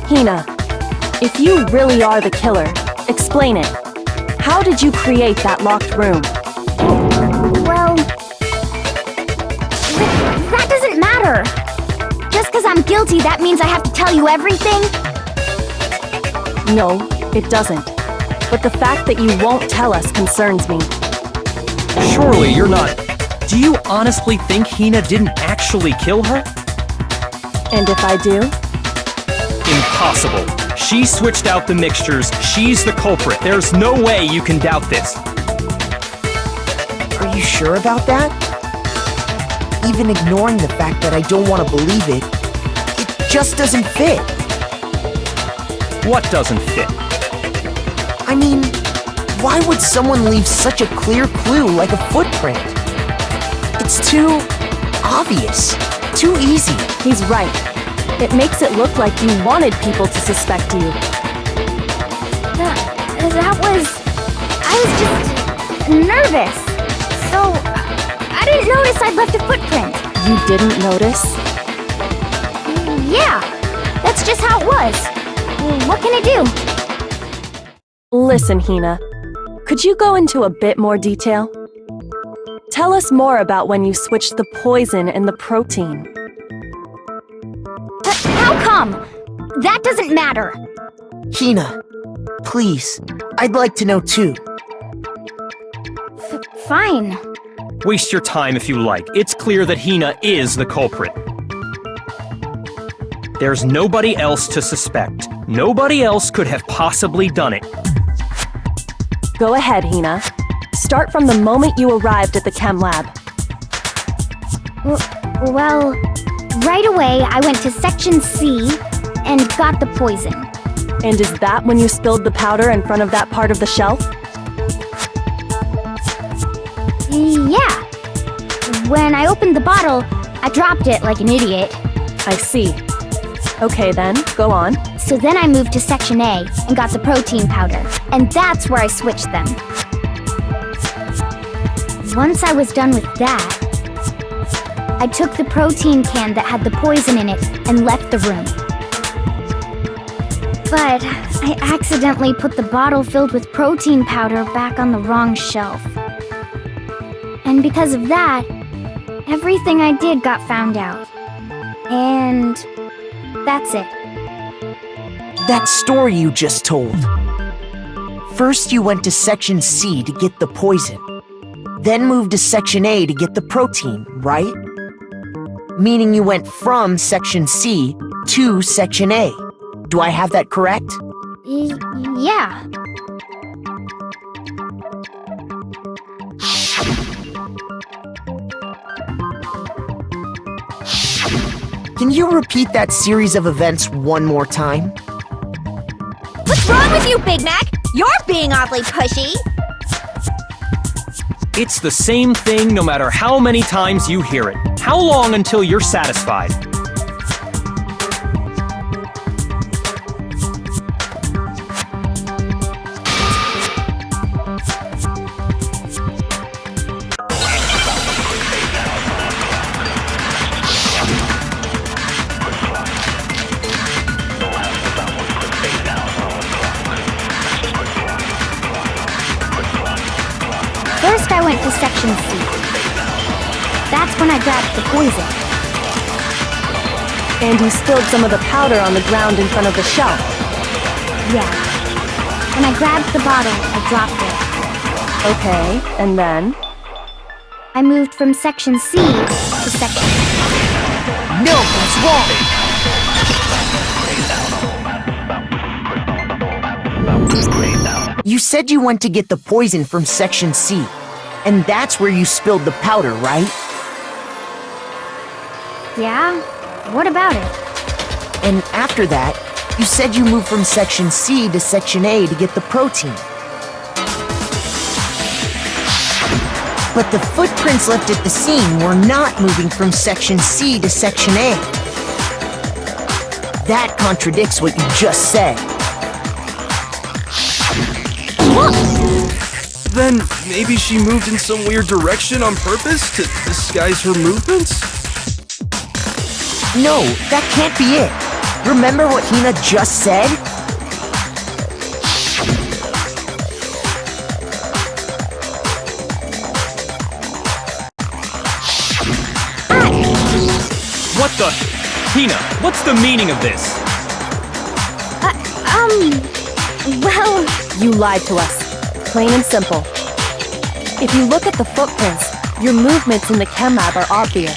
Hina, if you really are the killer, explain it. How did you create that locked room? well... that doesn't matter. Just because I'm guilty, that means I have to tell you everything? No, it doesn't. But the fact that you won't tell us concerns me. Surely you're not... Do you honestly think Hina didn't actually kill her? And if I do? Impossible. She switched out the mixtures. She's the culprit. There's no way you can doubt this. Are you sure about that? Even ignoring the fact that I don't want to believe it, it just doesn't fit. What doesn't fit? I mean, why would someone leave such a clear clue like a footprint? It's too obvious, too easy. He's right. It makes it look like you wanted people to suspect you. I was just nervous. So, I didn't notice I'd left a footprint. You didn't notice? Yeah, that's just how it was. What can I do? Listen, Hina. Could you go into a bit more detail? Tell us more about when you switched the poison and the protein. How come? That doesn't matter. Hina, please, I'd like to know too. Fine. Waste your time if you like. It's clear that Hina is the culprit. There's nobody else to suspect. Nobody else could have possibly done it. Go ahead, Hina. Start from the moment you arrived at the chem lab. Well, right away I went to Section C and got the poison. And is that when you spilled the powder in front of that part of the shelf? Yeah. When I opened the bottle, I dropped it like an idiot. I see. Okay then, go on. So then I moved to Section A and got the protein powder, and that's where I switched them. Once I was done with that, I took the protein can that had the poison in it and left the room. But I accidentally put the bottle filled with protein powder back on the wrong shelf. And because of that, everything I did got found out. And that's it. That story you just told. First you went to Section C to get the poison, then moved to Section A to get the protein, right? Meaning you went from Section C to Section A. Do I have that correct? Yeah. Can you repeat that series of events one more time? What's wrong with you, Big Mac? You're being awfully pushy. It's the same thing no matter how many times you hear it. How long until you're satisfied? First I went to Section C. That's when I grabbed the poison. And you spilled some of the powder on the ground in front of the shelf. Yeah. When I grabbed the bottle, I dropped it. Okay, and then? I moved from Section C to Section A. No, that's wrong! You said you went to get the poison from Section C, and that's where you spilled the powder, right? Yeah? What about it? And after that, you said you moved from Section C to Section A to get the protein. But the footprints left at the scene were not moving from Section C to Section A. That contradicts what you just said. Then maybe she moved in some weird direction on purpose to disguise her movements? No, that can't be it. Remember what Hina just said? What the? Hina, what's the meaning of this? Well... You lied to us. Plain and simple. If you look at the footprints, your movements in the chem lab are obvious.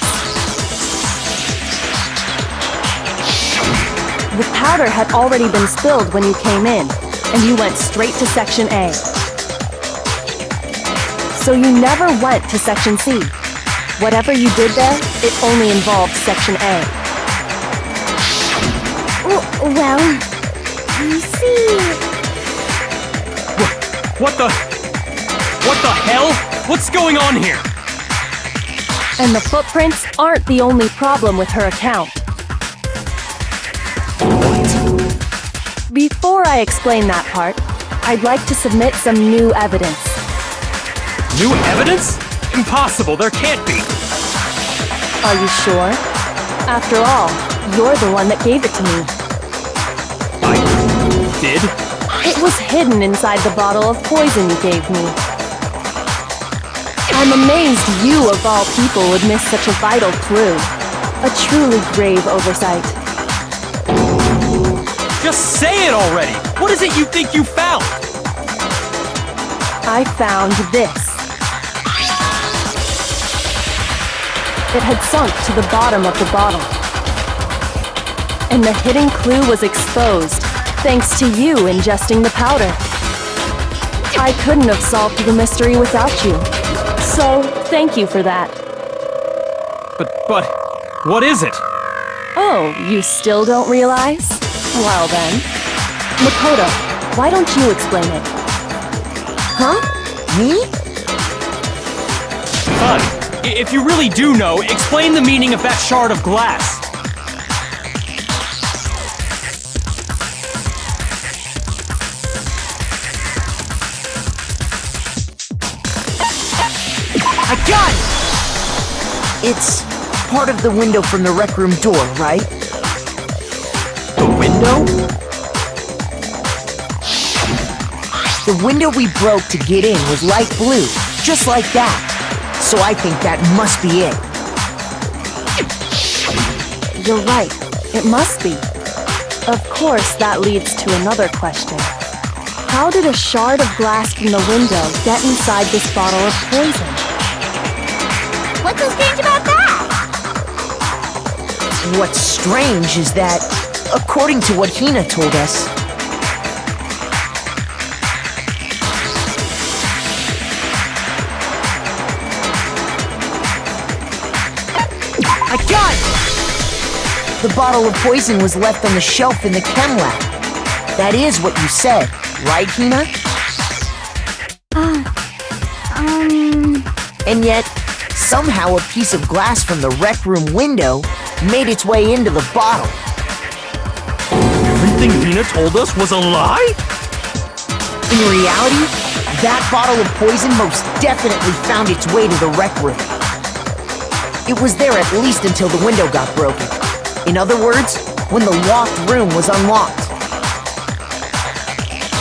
The powder had already been spilled when you came in, and you went straight to Section A. So you never went to Section C. Whatever you did there, it only involved Section A. Well, You see... What the hell? What's going on here? And the footprints aren't the only problem with her account. Before I explain that part, I'd like to submit some new evidence. New evidence? Impossible, there can't be. Are you sure? After all, you're the one that gave it to me. I did? It was hidden inside the bottle of poison you gave me. I'm amazed you, of all people, would miss such a vital clue. A truly grave oversight. Just say it already! What is it you think you found? I found this. It had sunk to the bottom of the bottle. And the hidden clue was exposed, thanks to you ingesting the powder. I couldn't have solved the mystery without you. So, thank you for that. But, what is it? Oh, you still don't realize? Well then. Makoto, why don't you explain it? Huh? Me? Fine. If you really do know, explain the meaning of that shard of glass. I got it! It's part of the window from the rec room door, right? The window? The window we broke to get in was light blue, just like that. So I think that must be it. You're right. It must be. Of course, that leads to another question. How did a shard of glass from the window get inside this bottle of poison? What's so strange about that? What's strange is that, according to what Hina told us, I got it! The bottle of poison was left on the shelf in the chem lab. That is what you said, right, Hina? And yet, somehow a piece of glass from the rec room window made its way into the bottle. Everything Hina told us was a lie? In reality, that bottle of poison most definitely found its way to the rec room. It was there at least until the window got broken. In other words, when the locked room was unlocked.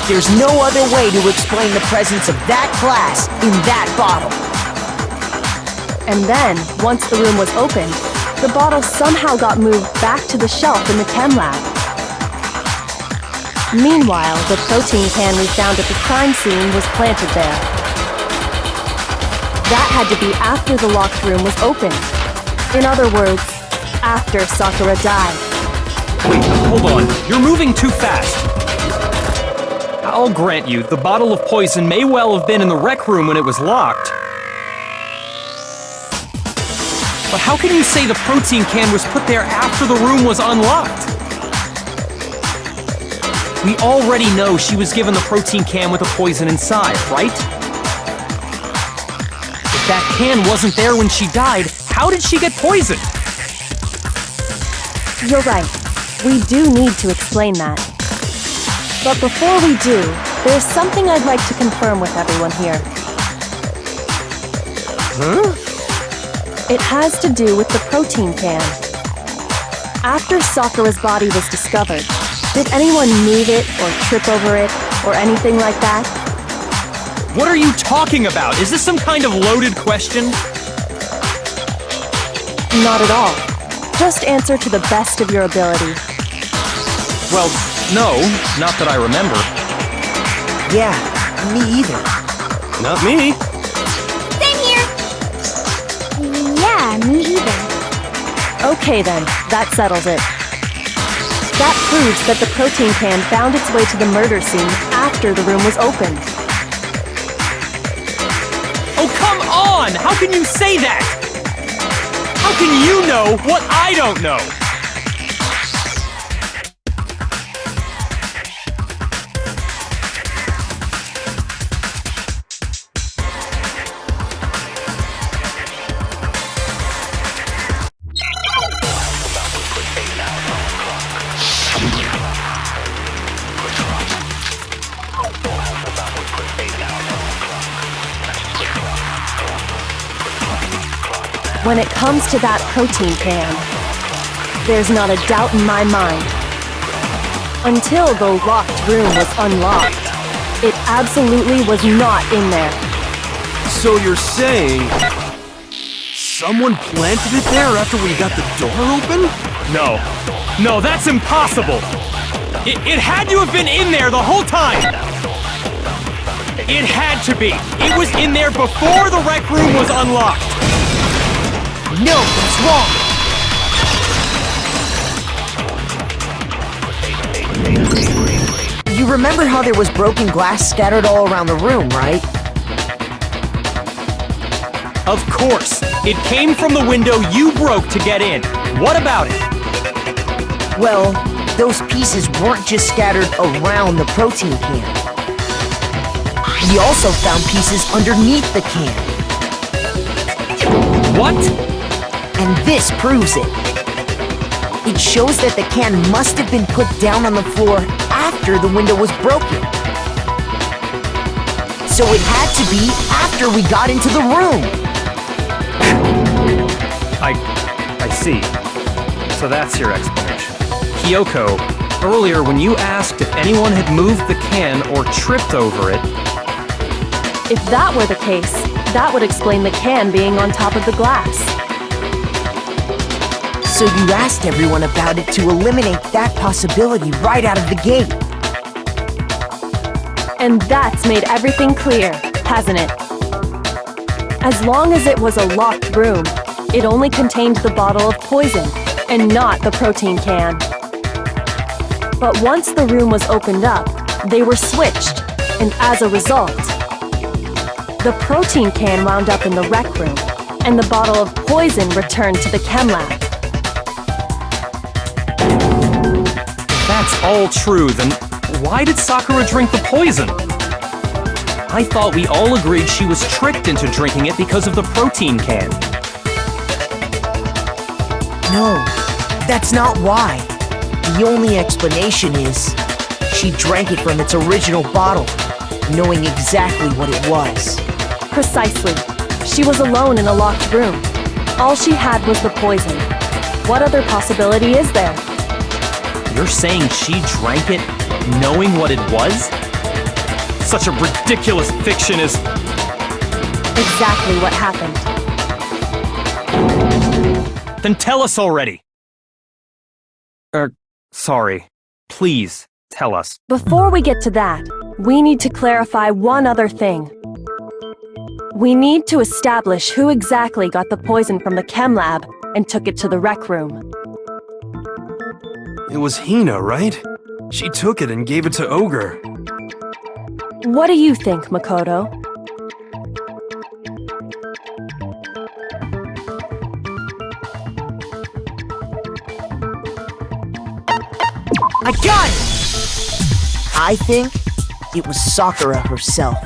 There's no other way to explain the presence of that glass in that bottle. And then, once the room was opened, the bottle somehow got moved back to the shelf in the chem lab. Meanwhile, the protein can we found at the crime scene was planted there. That had to be after the locked room was opened. In other words, after Sakura died. Wait, hold on. You're moving too fast. I'll grant you, the bottle of poison may well have been in the rec room when it was locked. But how can you say the protein can was put there after the room was unlocked? We already know she was given the protein can with the poison inside, right? If that can wasn't there when she died, how did she get poisoned? You're right. We do need to explain that. But before we do, there's something I'd like to confirm with everyone here. Huh? It has to do with the protein can. After Sakura's body was discovered, did anyone move it or trip over it or anything like that? What are you talking about? Is this some kind of loaded question? Not at all. Just answer to the best of your ability. Well, no, not that I remember. Yeah, me either. Not me. Same here. Yeah, me either. Okay then, that settles it. That proves that the protein can found its way to the murder scene after the room was opened. Oh, come on! How can you say that? How can you know what I don't know? When it comes to that protein can, there's not a doubt in my mind. Until the locked room was unlocked, it absolutely was not in there. So you're saying someone planted it there after we got the door open? No, that's impossible! It had to have been in there the whole time! It had to be! It was in there before the rec room was unlocked! No, that's wrong! You remember how there was broken glass scattered all around the room, right? Of course! It came from the window you broke to get in. What about it? Well, those pieces weren't just scattered around the protein can. We also found pieces underneath the can. What? And this proves it. It shows that the can must have been put down on the floor after the window was broken. So it had to be after we got into the room. I see. So that's your explanation. Kyoko, earlier when you asked if anyone had moved the can or tripped over it... If that were the case, that would explain the can being on top of the glass. So you asked everyone about it to eliminate that possibility right out of the gate. And that's made everything clear, hasn't it? As long as it was a locked room, it only contained the bottle of poison, and not the protein can. But once the room was opened up, they were switched, and as a result, the protein can wound up in the rec room, and the bottle of poison returned to the chem lab. That's all true, then why did Sakura drink the poison? I thought we all agreed she was tricked into drinking it because of the protein can. No, that's not why. The only explanation is she drank it from its original bottle, knowing exactly what it was. Precisely. She was alone in a locked room. All she had was the poison. What other possibility is there? You're saying she drank it knowing what it was? Such a ridiculous fiction is... Exactly what happened. Then tell us already! Sorry. Please, tell us. Before we get to that, we need to clarify one other thing. We need to establish who exactly got the poison from the chem lab and took it to the rec room. It was Hina, right? She took it and gave it to Ogre. What do you think, Makoto? I got it! I think it was Sakura herself.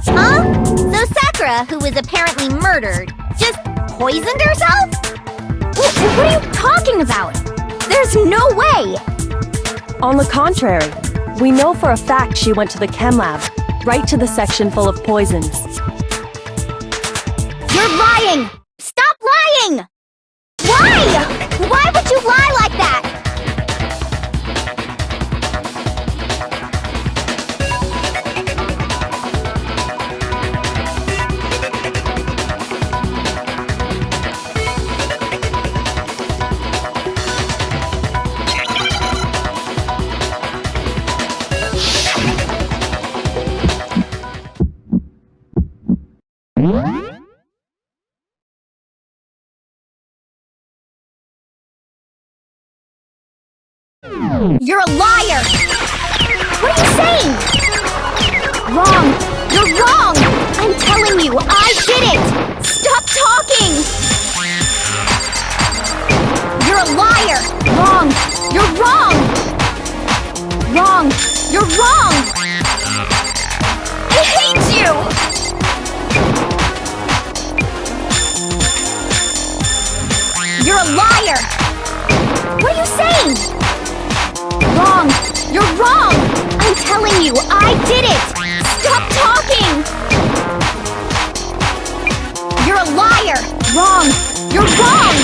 Huh? So Sakura, who was apparently murdered, just poisoned herself? What are you talking about? There's no way! On the contrary, we know for a fact she went to the chem lab, right to the section full of poisons. You're lying! Stop lying! Why? Why would you lie like that? You're a liar! What are you saying? Wrong! You're wrong! I'm telling you, I did it! Stop talking! You're a liar! Wrong! You're wrong! Wrong! You're wrong! I hate you! You're a liar! What are you saying? Wrong! You're wrong! I'm telling you, I did it! Stop talking! You're a liar! Wrong! You're wrong!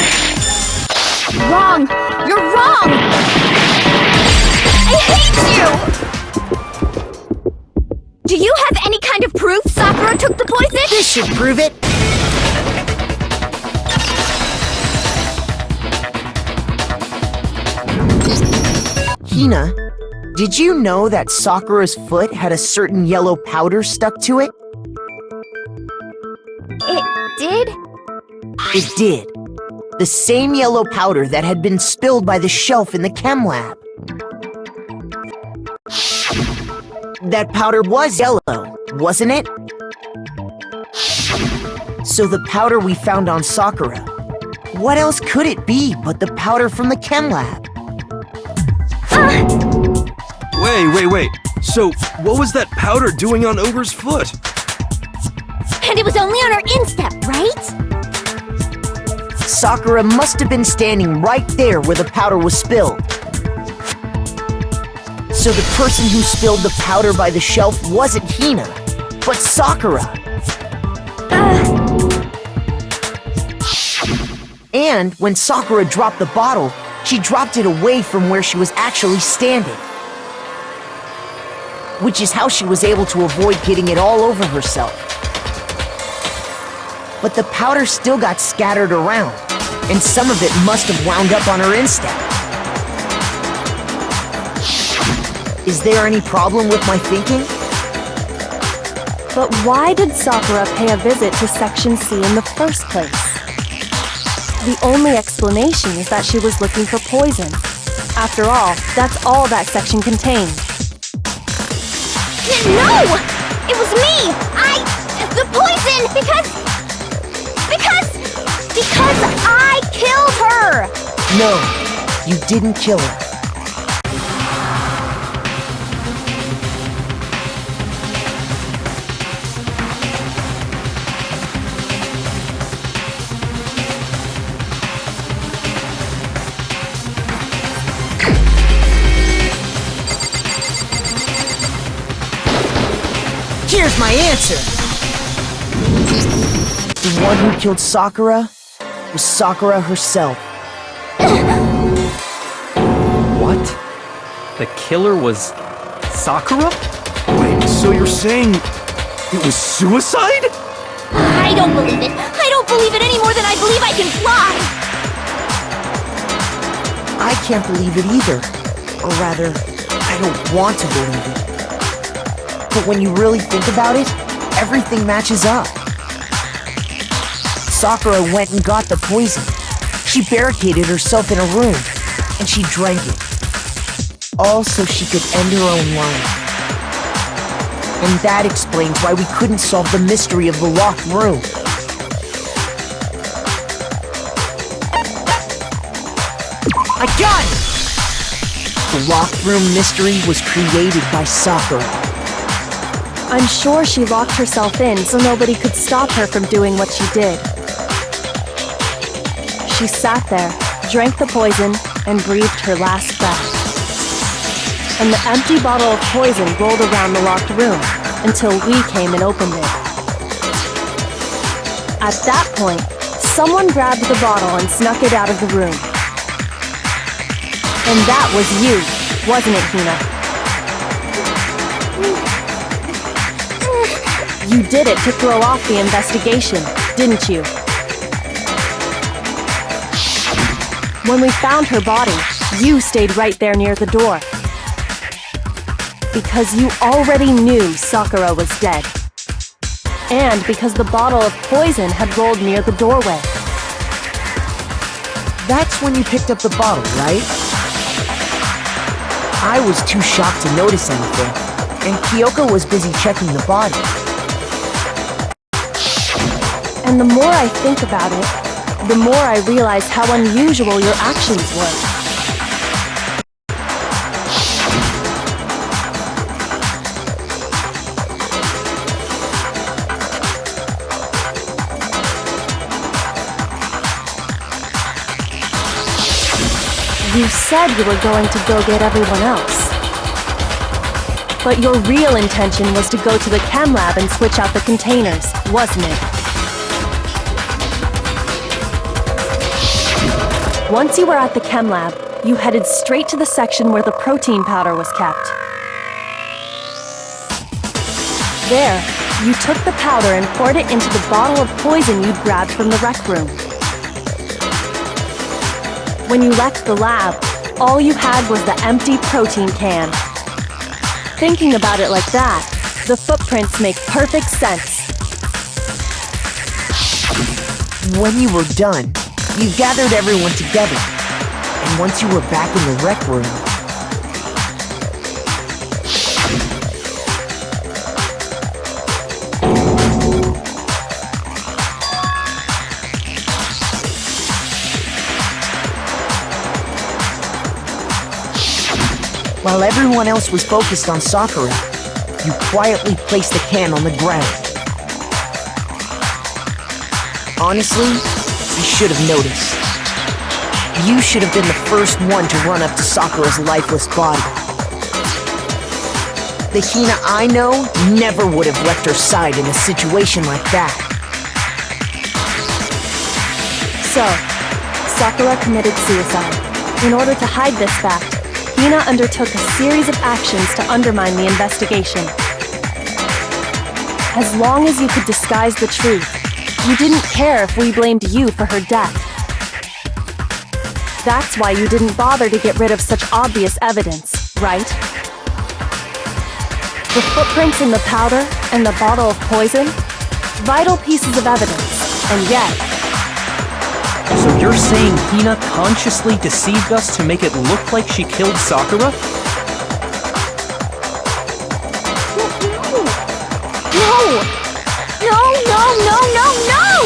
Wrong! You're wrong! I hate you! Do you have any kind of proof Sakura took the poison? This should prove it. Hina, did you know that Sakura's foot had a certain yellow powder stuck to it? It did? It did. The same yellow powder that had been spilled by the shelf in the chem lab. That powder was yellow, wasn't it? So the powder we found on Sakura, what else could it be but the powder from the chem lab? Wait. So, what was that powder doing on Ogre's foot? And it was only on her instep, right? Sakura must have been standing right there where the powder was spilled. So the person who spilled the powder by the shelf wasn't Hina, but Sakura. And when Sakura dropped the bottle, she dropped it away from where she was actually standing. Which is how she was able to avoid getting it all over herself. But the powder still got scattered around, and some of it must have wound up on her instep. Is there any problem with my thinking? But why did Sakura pay a visit to Section C in the first place? The only explanation is that she was looking for poison. After all, that's all that section contained. No! It was me! The poison! Because I killed her! No, you didn't kill her. Here's my answer! The one who killed Sakura was Sakura herself. What? The killer was Sakura? Wait, so you're saying it was suicide? I don't believe it. I don't believe it any more than I believe I can fly! I can't believe it either. Or rather, I don't want to believe it. But when you really think about it, everything matches up. Sakura went and got the poison. She barricaded herself in a room, and she drank it. All so she could end her own life. And that explains why we couldn't solve the mystery of the locked room. I got it! The locked room mystery was created by Sakura. I'm sure she locked herself in so nobody could stop her from doing what she did. She sat there, drank the poison, and breathed her last breath. And the empty bottle of poison rolled around the locked room until we came and opened it. At that point, someone grabbed the bottle and snuck it out of the room. And that was you, wasn't it, Hina? You did it to throw off the investigation, didn't you? When we found her body, you stayed right there near the door. Because you already knew Sakura was dead. And because the bottle of poison had rolled near the doorway. That's when you picked up the bottle, right? I was too shocked to notice anything, and Kyoko was busy checking the body. And the more I think about it, the more I realize how unusual your actions were. You said you were going to go get everyone else. But your real intention was to go to the chem lab and switch out the containers, wasn't it? Once you were at the chem lab, you headed straight to the section where the protein powder was kept. There, you took the powder and poured it into the bottle of poison you'd grabbed from the rec room. When you left the lab, all you had was the empty protein can. Thinking about it like that, the footprints make perfect sense. When you were done, you gathered everyone together. And once you were back in the rec room, while everyone else was focused on Sakura, you quietly placed the can on the ground. Honestly, I should have noticed. You should have been the first one to run up to Sakura's lifeless body. The Hina I know never would have left her side in a situation like that. So, Sakura committed suicide. In order to hide this fact, Hina undertook a series of actions to undermine the investigation. As long as you could disguise the truth, you didn't care if we blamed you for her death. That's why you didn't bother to get rid of such obvious evidence, right? The footprints in the powder and the bottle of poison? Vital pieces of evidence, and yet... So you're saying Hina consciously deceived us to make it look like she killed Sakura? No!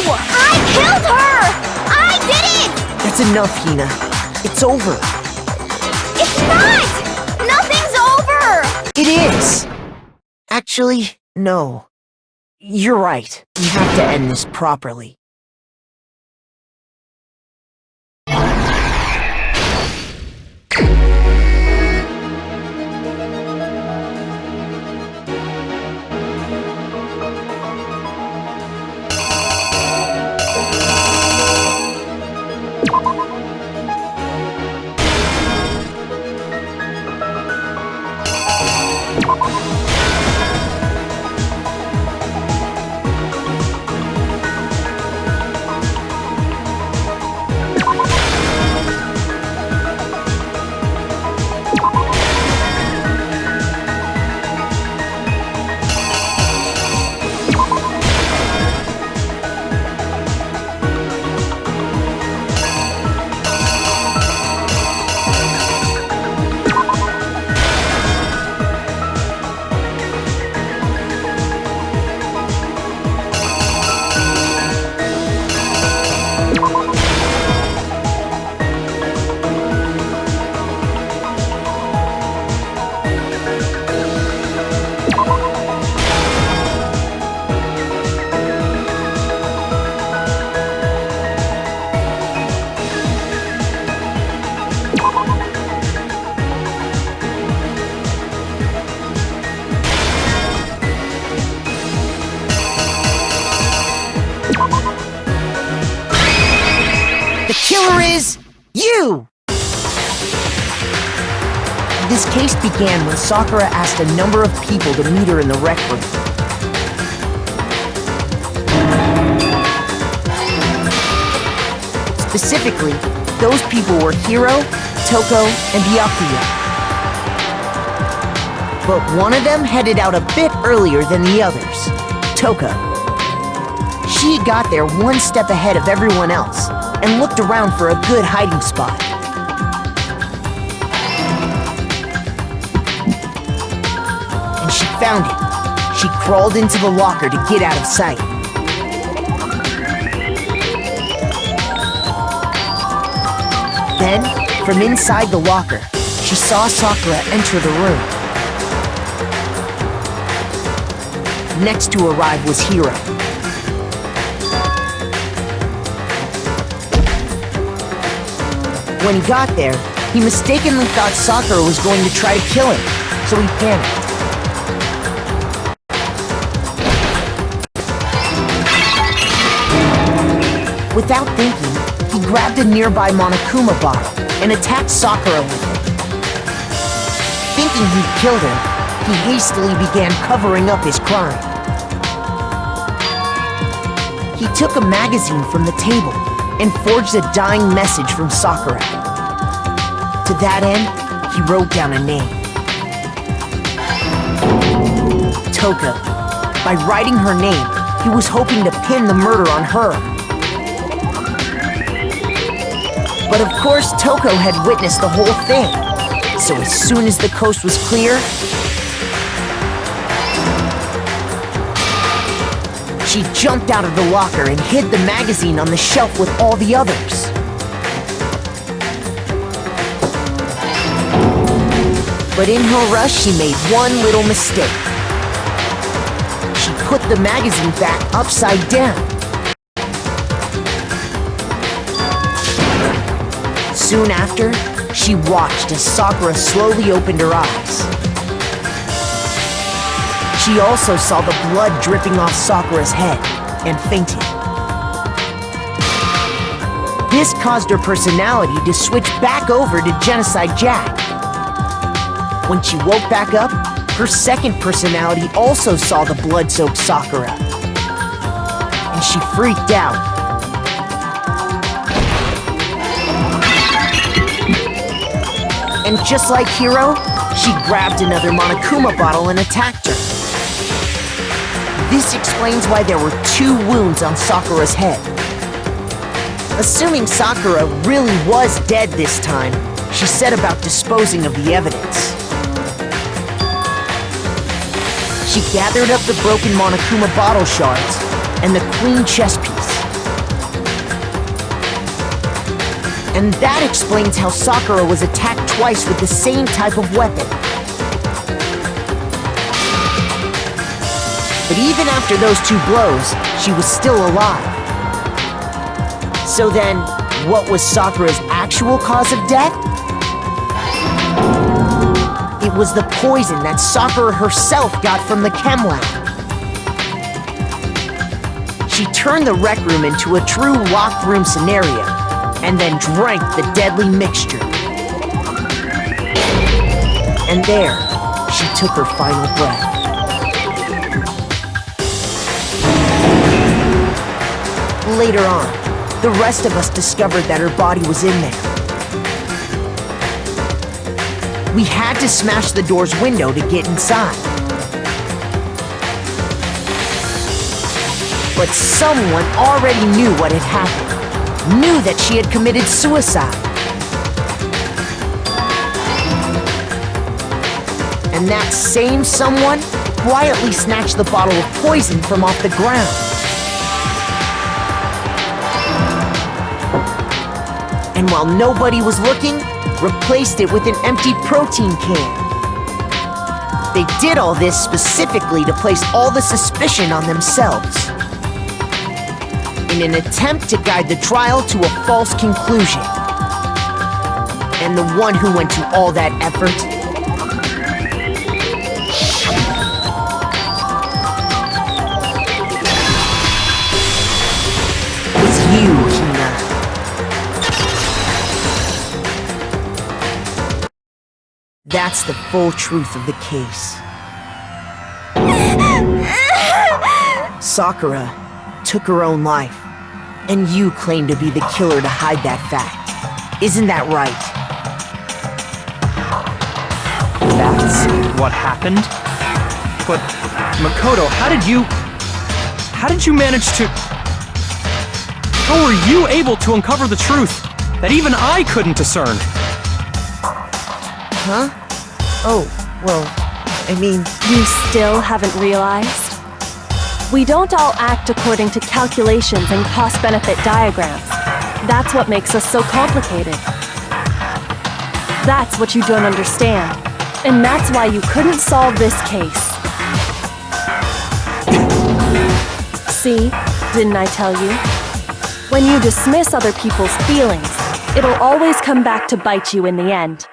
I killed her! I did it! That's enough, Hina. It's over. It's not! Nothing's over! It is! Actually, no. You're right. We have to end this properly. Killer is you! This case began when Sakura asked a number of people to meet her in the rec room. Specifically, those people were Hiro, Toko, and Byakuya. But one of them headed out a bit earlier than the others, Toko. She got there one step ahead of everyone else, and looked around for a good hiding spot. And she found it. She crawled into the locker to get out of sight. Then, from inside the locker, she saw Sakura enter the room. Next to arrive was Hiro. When he got there, he mistakenly thought Sakura was going to try to kill him, so he panicked. Without thinking, he he grabbed a nearby Monokuma bottle and attacked Sakura with it. Thinking he'd killed her, he hastily began covering up his crime. He took a magazine from the table and forged a dying message from Sakura. To that end, he wrote down a name. Toko. By writing her name, he was hoping to pin the murder on her. But of course, Toko had witnessed the whole thing. So as soon as the coast was clear, she jumped out of the locker and hid the magazine on the shelf with all the others. But in her rush, she made one little mistake. She put the magazine back upside down. Soon after, she watched as Sakura slowly opened her eyes. She also saw the blood dripping off Sakura's head and fainted. This caused her personality to switch back over to Genocide Jack. When she woke back up, her second personality also saw the blood-soaked Sakura. And she freaked out. And just like Hiro, she grabbed another Monokuma bottle and attacked her. This explains why there were 2 wounds on Sakura's head. Assuming Sakura really was dead this time, she set about disposing of the evidence. She gathered up the broken Monokuma bottle shards and the queen chess piece. And that explains how Sakura was attacked twice with the same type of weapon. But even after those 2 blows, she was still alive. So then, what was Sakura's actual cause of death? It was the poison that Sakura herself got from the chem lab. She turned the rec room into a true locked room scenario, and then drank the deadly mixture. And there, she took her final breath. Later on, the rest of us discovered that her body was in there. We had to smash the door's window to get inside. But someone already knew what had happened, knew that she had committed suicide. And that same someone quietly snatched the bottle of poison from off the ground. And while nobody was looking, replaced it with an empty protein can. They did all this specifically to place all the suspicion on themselves, in an attempt to guide the trial to a false conclusion. And the one who went to all that effort was you, Hina. That's the full truth of the case. Sakura took her own life, and you claim to be the killer to hide that fact. Isn't that right? That's what happened? But, Makoto, how did you manage to... How were you able to uncover the truth that even I couldn't discern? Huh? Oh, well, I mean... You still haven't realized? We don't all act according to calculations and cost-benefit diagrams. That's what makes us so complicated. That's what you don't understand. And that's why you couldn't solve this case. See? Didn't I tell you? When you dismiss other people's feelings, it'll always come back to bite you in the end.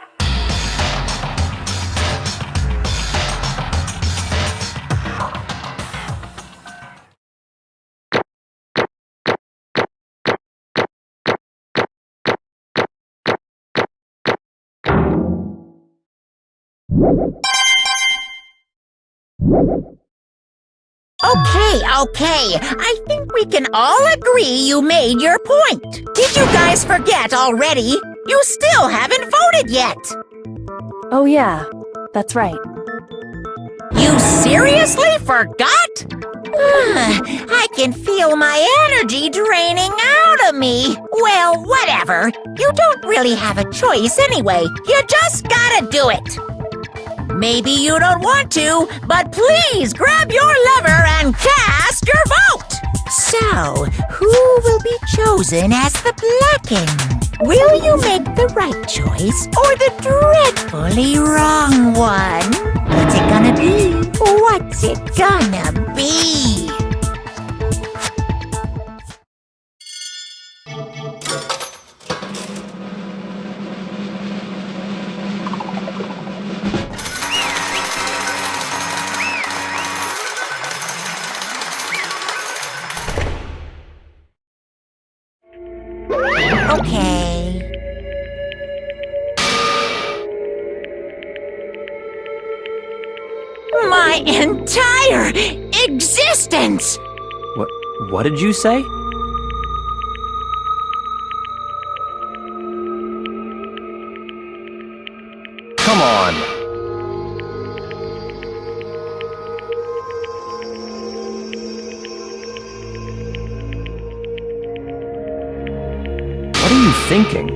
Okay. I think we can all agree you made your point. Did you guys forget already? You still haven't voted yet. Oh yeah, that's right. You seriously forgot? I can feel my energy draining out of me. Well, whatever. You don't really have a choice anyway. You just gotta do it. Maybe you don't want to, but please grab your lever and cast your vote! So, who will be chosen as the blackened? Will you make the right choice or the dreadfully wrong one? What's it gonna be? What's it gonna be? Okay. My entire existence! What did you say? Come on. What are you thinking?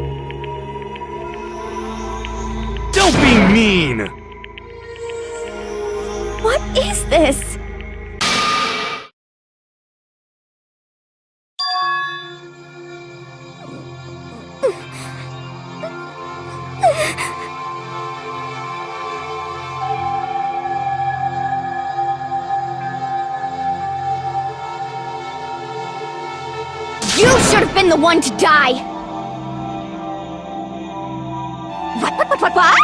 Don't be mean! What is this? You should have been the one to die! What? What?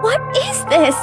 What is this?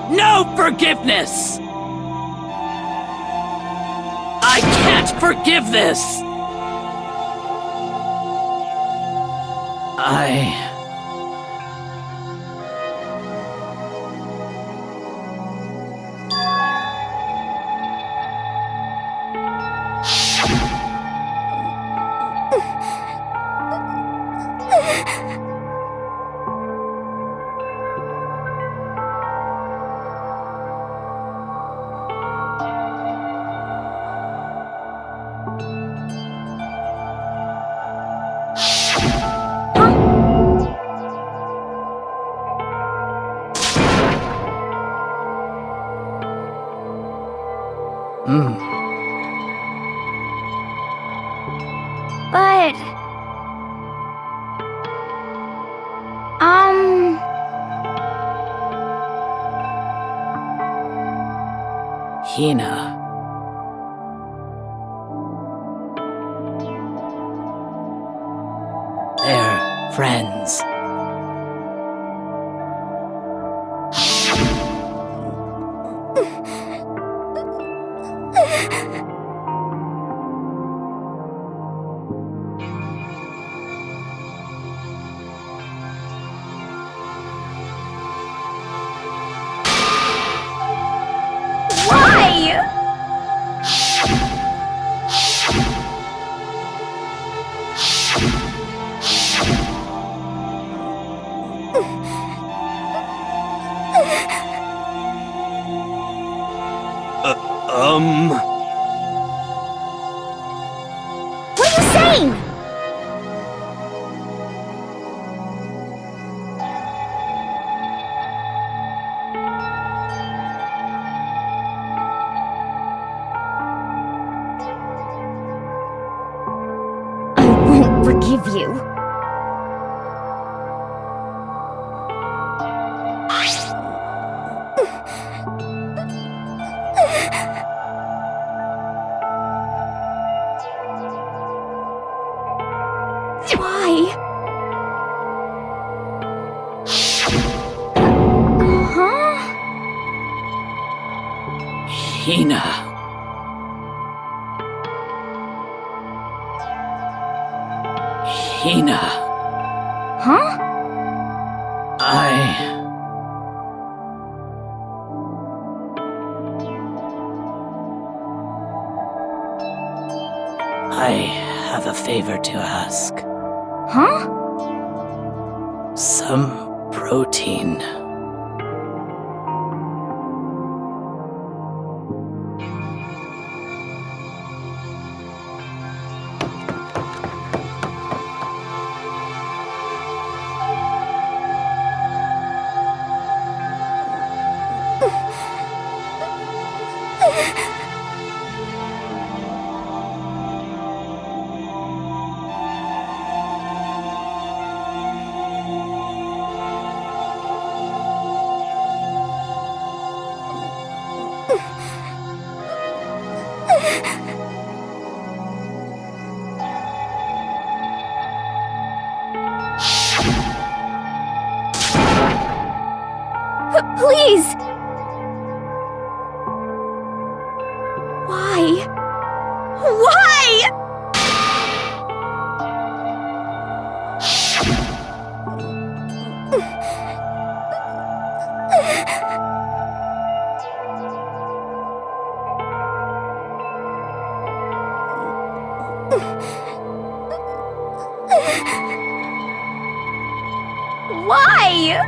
No forgiveness! I can't forgive this! But... Hina. They're friends. What are you saying? I won't forgive you. Why? Huh? Hina. Hina. Huh? I have a favor to ask. Huh? Some protein. Please! Why? Why? Why?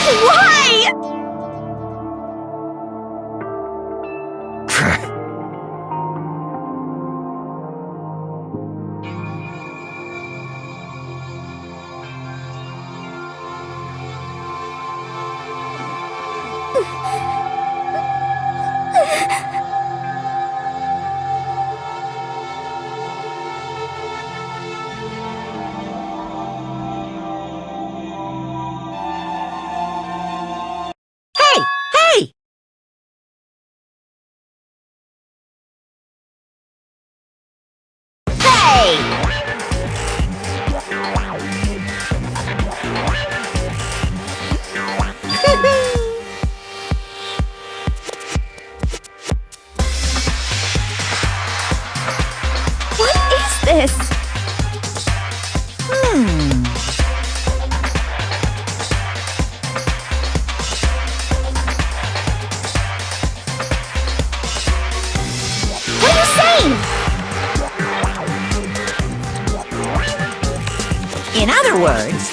Why? Hey! Hey! Hey! What is this? What are you saying? In other words,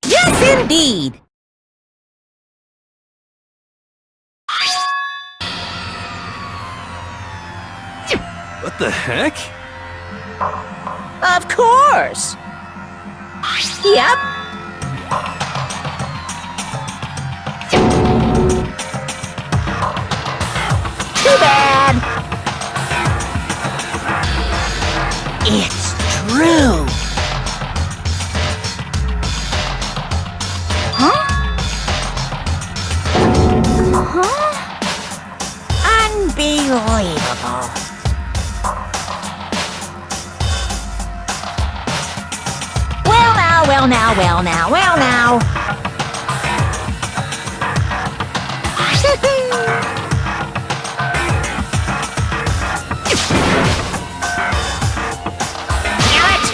yes, indeed. What the heck? Of course. Yep. Too bad. It's true. Huh? Huh? Unbelievable. Well now. Damn it!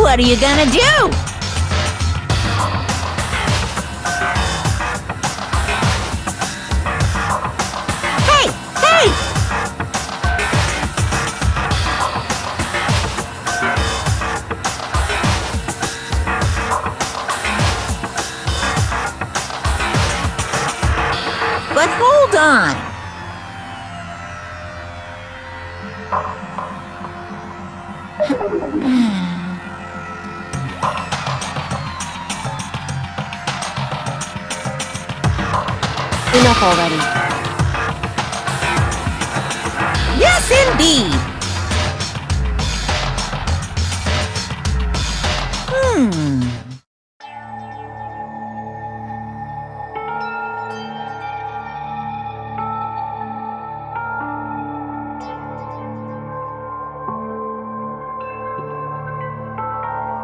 What are you gonna do? Hey! Hey! But hold on. Enough already. Yes, indeed.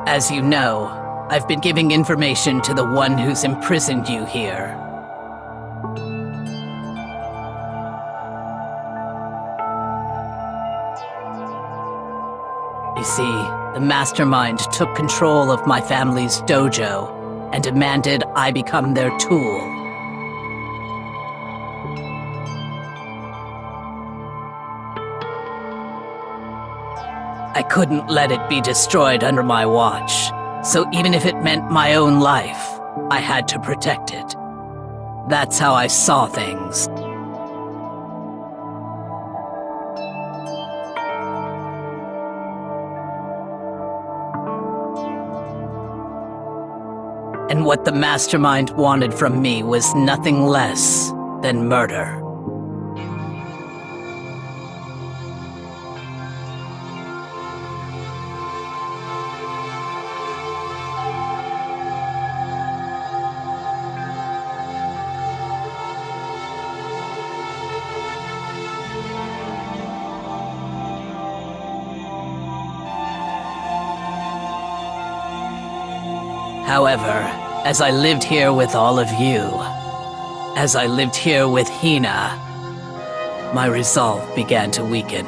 As you know, I've been giving information to the one who's imprisoned you here. You see, the mastermind took control of my family's dojo and demanded I become their tool. I couldn't let it be destroyed under my watch, so even if it meant my own life, I had to protect it. That's how I saw things. And what the mastermind wanted from me was nothing less than murder. However, as I lived here with all of you, as I lived here with Hina, my resolve began to weaken.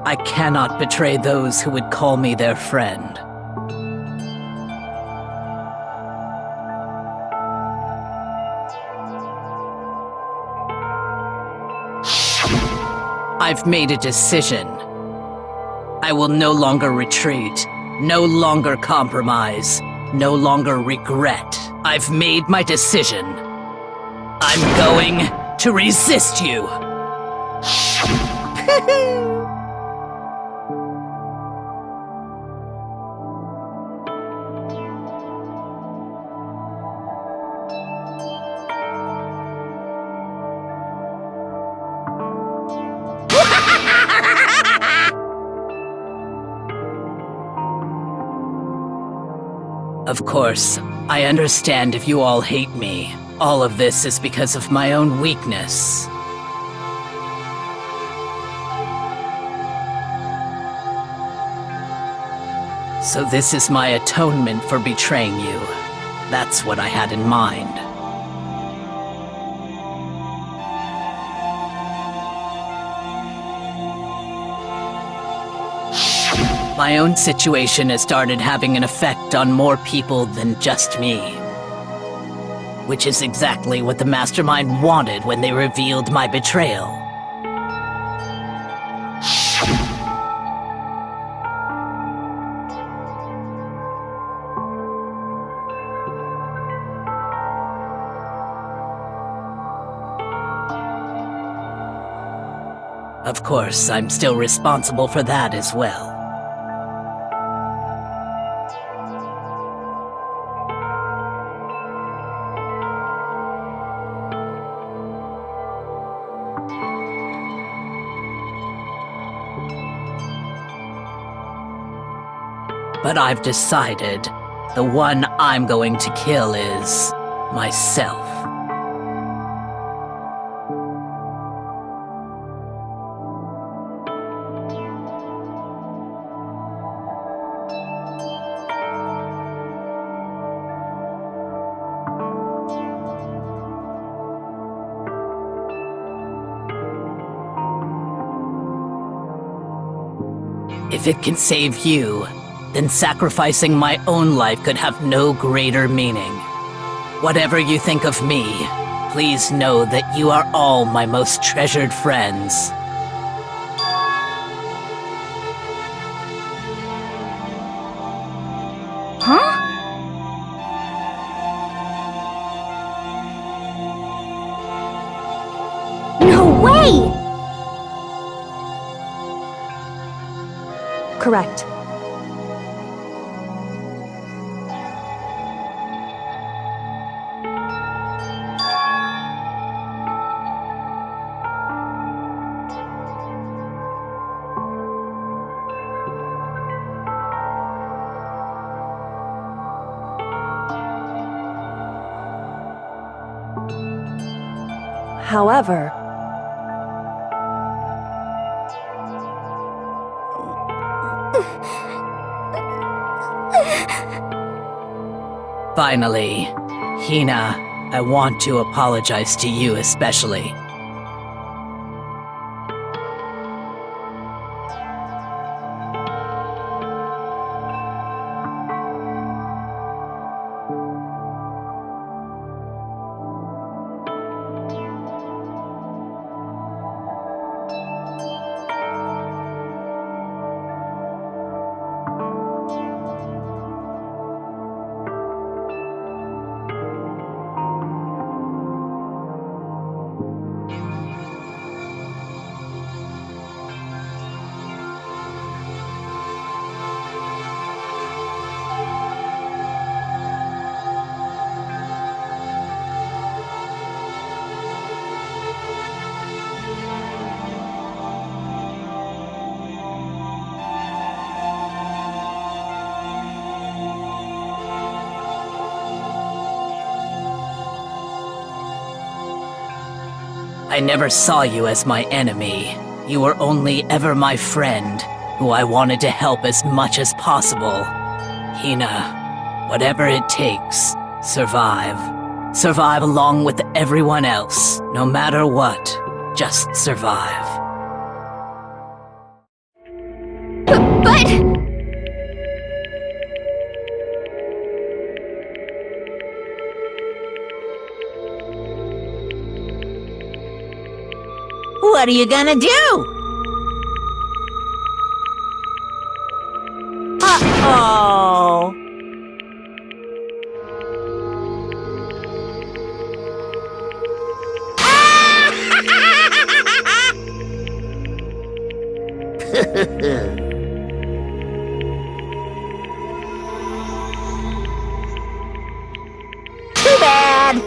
I cannot betray those who would call me their friend. I've made a decision. I will no longer retreat, no longer compromise, no longer regret. I've made my decision. I'm going to resist you. Of course, I understand if you all hate me. All of this is because of my own weakness. So this is my atonement for betraying you. That's what I had in mind. My own situation has started having an effect on more people than just me. Which is exactly what the mastermind wanted when they revealed my betrayal. Of course, I'm still responsible for that as well. But I've decided the one I'm going to kill is myself. If it can save you, then sacrificing my own life could have no greater meaning. Whatever you think of me, please know that you are all my most treasured friends. Huh? No way! Correct. However, Finally, Hina, I want to apologize to you especially. I never saw you as my enemy. You were only ever my friend, who I wanted to help as much as possible. Hina, whatever it takes, survive. Survive along with everyone else, no matter what. Just survive. But... What are you gonna do? Uh-oh. Too bad.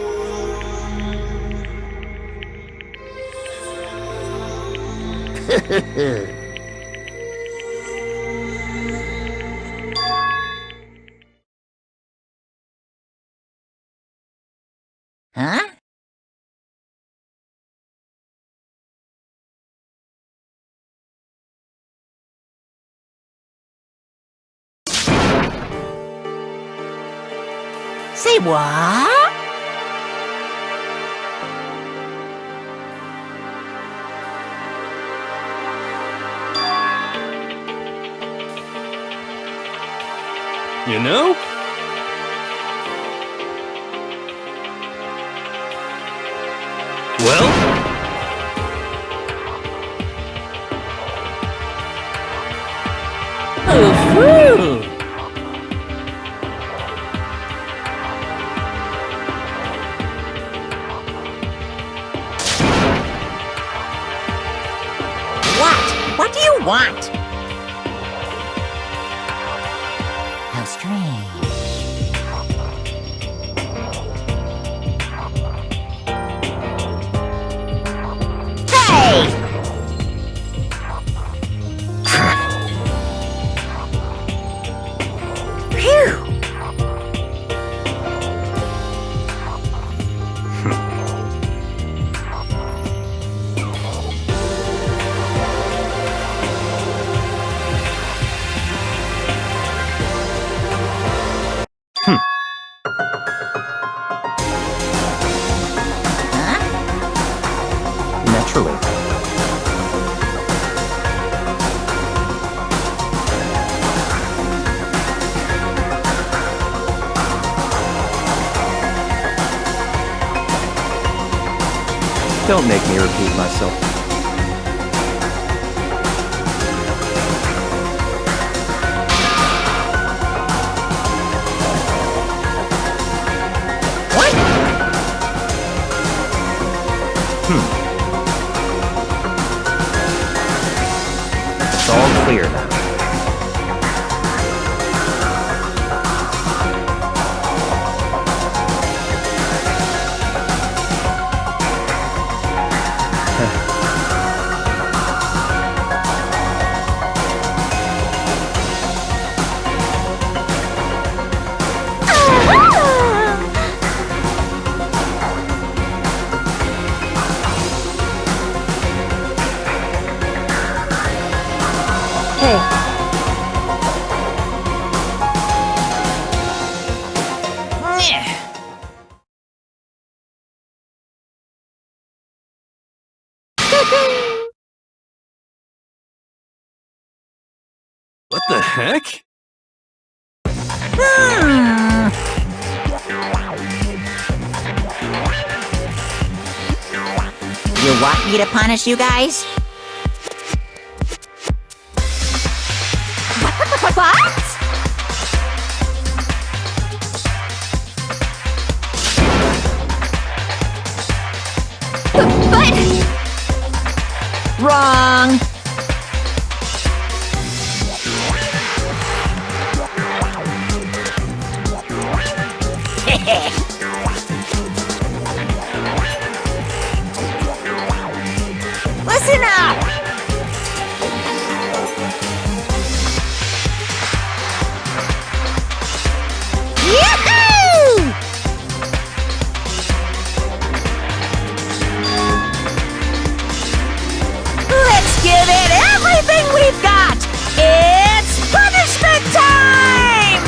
Huh? Say what? You know? Well? Ooh. What? What do you want? How strange. Hey! Phew! Don't make me repeat myself. What? It's all clear now. Hey, What the heck? You want me to punish you guys? What? But Wrong! Listen up! Yahoo! Let's give it everything we've got! It's punishment time!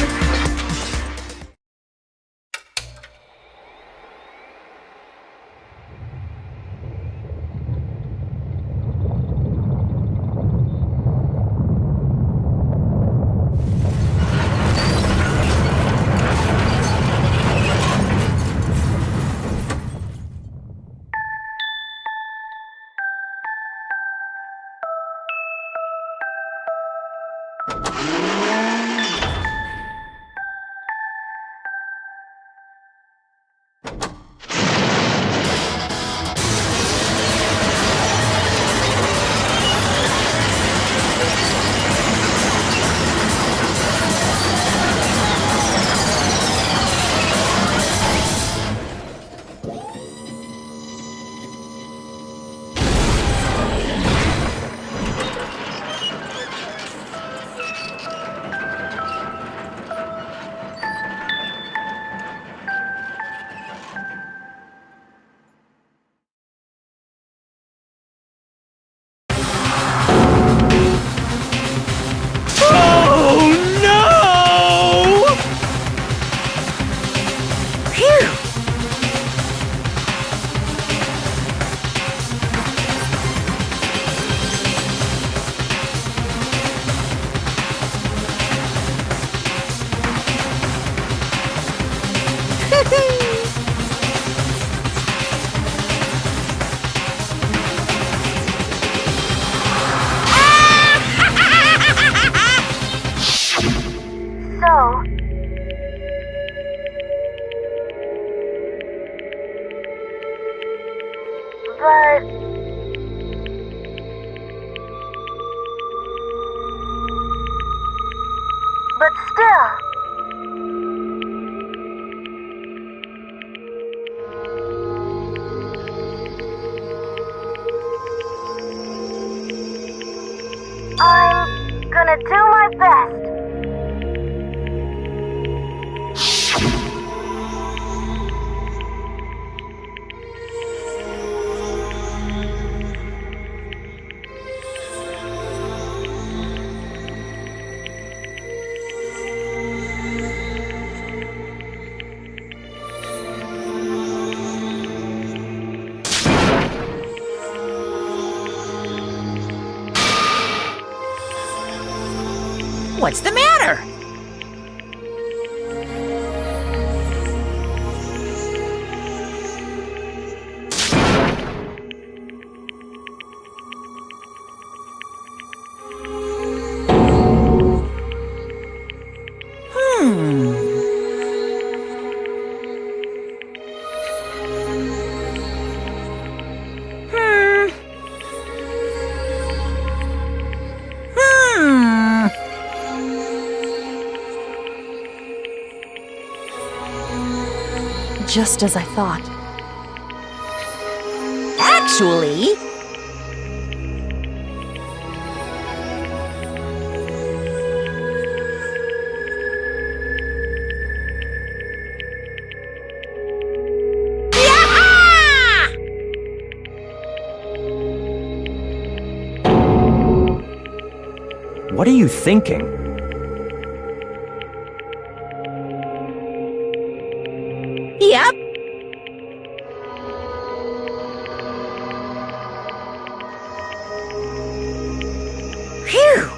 But still. I'm gonna do my best. What's the matter? just as I thought. Actually, What are you thinking? yep. Phew.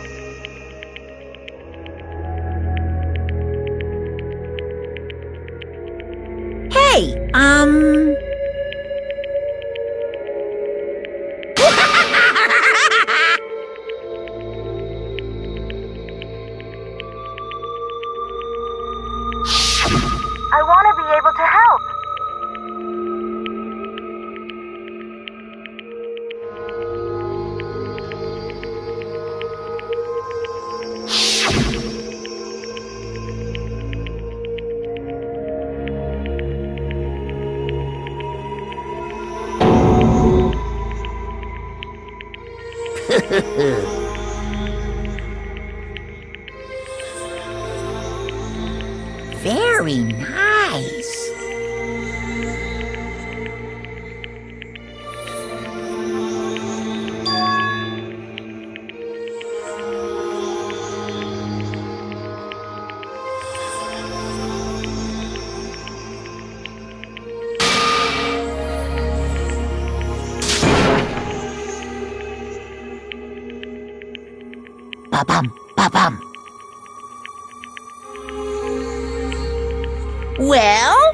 Hey, I want to be able to help. very nice. Ba-bum, ba-bum. Well?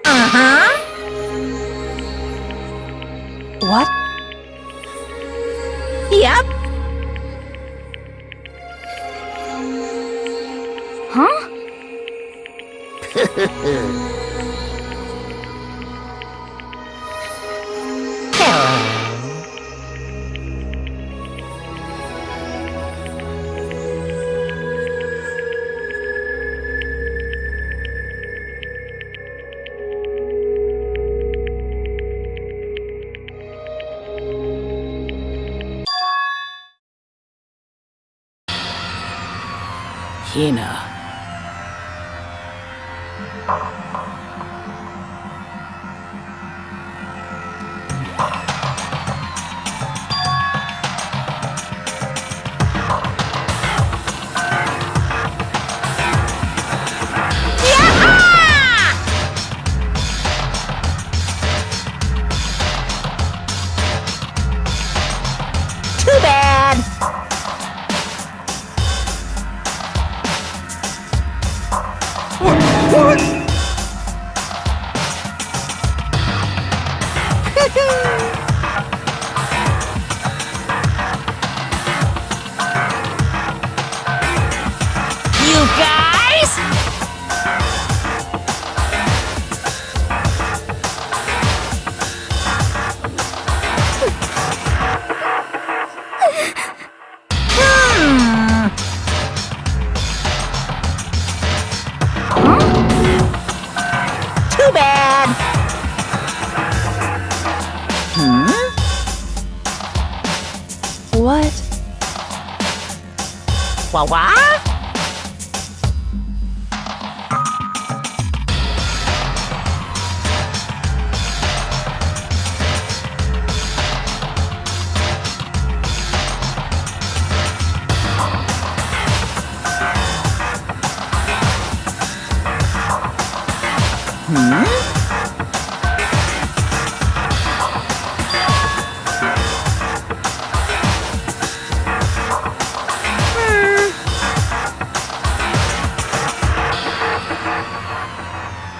Uh-huh. What? Yep. Huh? Hina. Too bad. What? You guys? Hmm. Too bad. What? Wah-wah?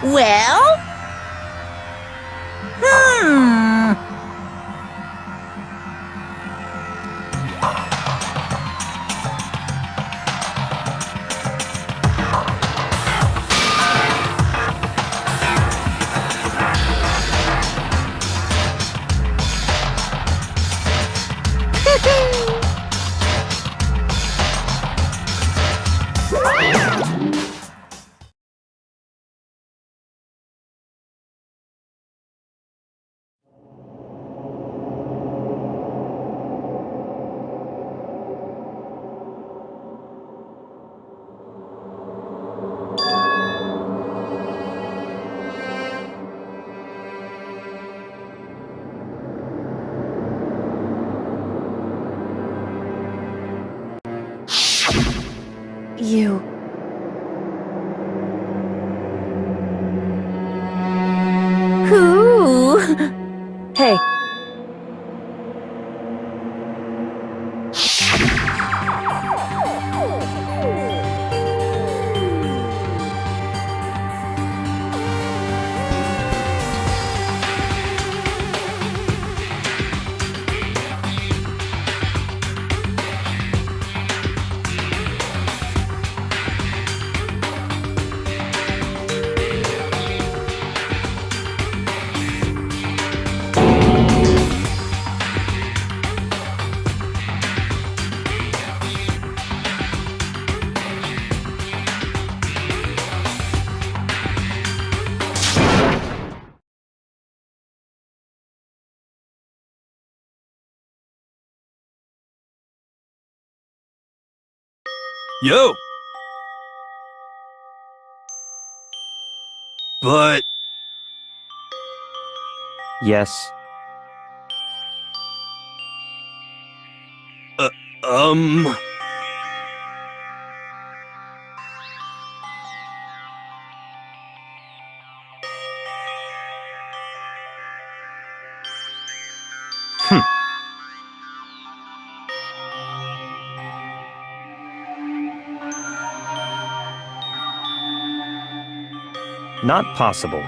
Well? You. Who? Hey. Yo! But, Yes. um... Not possible.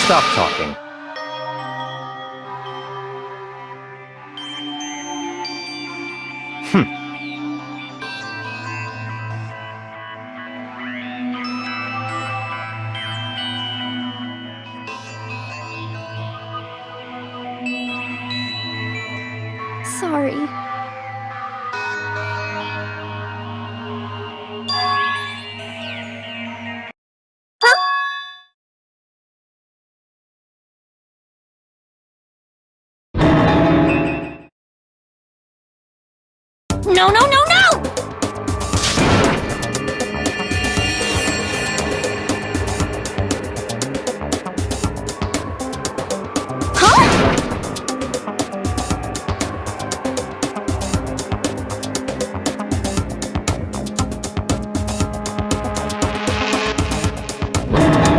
Stop talking. Sorry. No, no, no, no!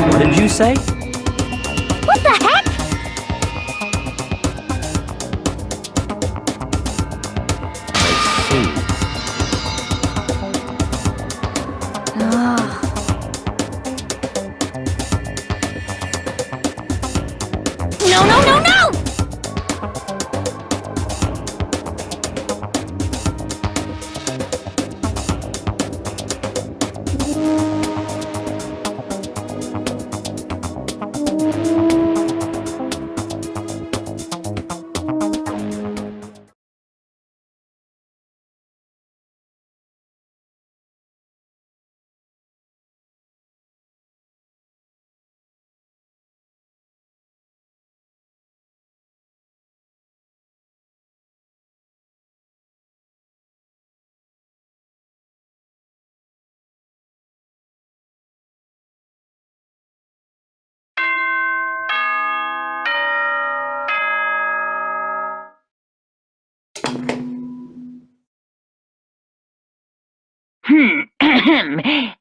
What did you say? What the heck? I see. No, no, no, no!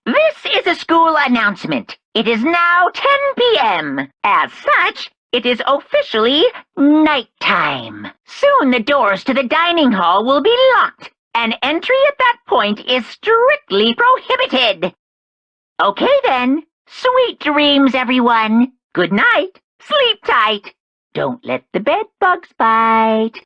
This is a school announcement. It is now 10 p.m. As such, it is officially nighttime. Soon the doors to the dining hall will be locked, and entry at that point is strictly prohibited. Okay then. Sweet dreams, everyone. Good night. Sleep tight. Don't let the bed bugs bite.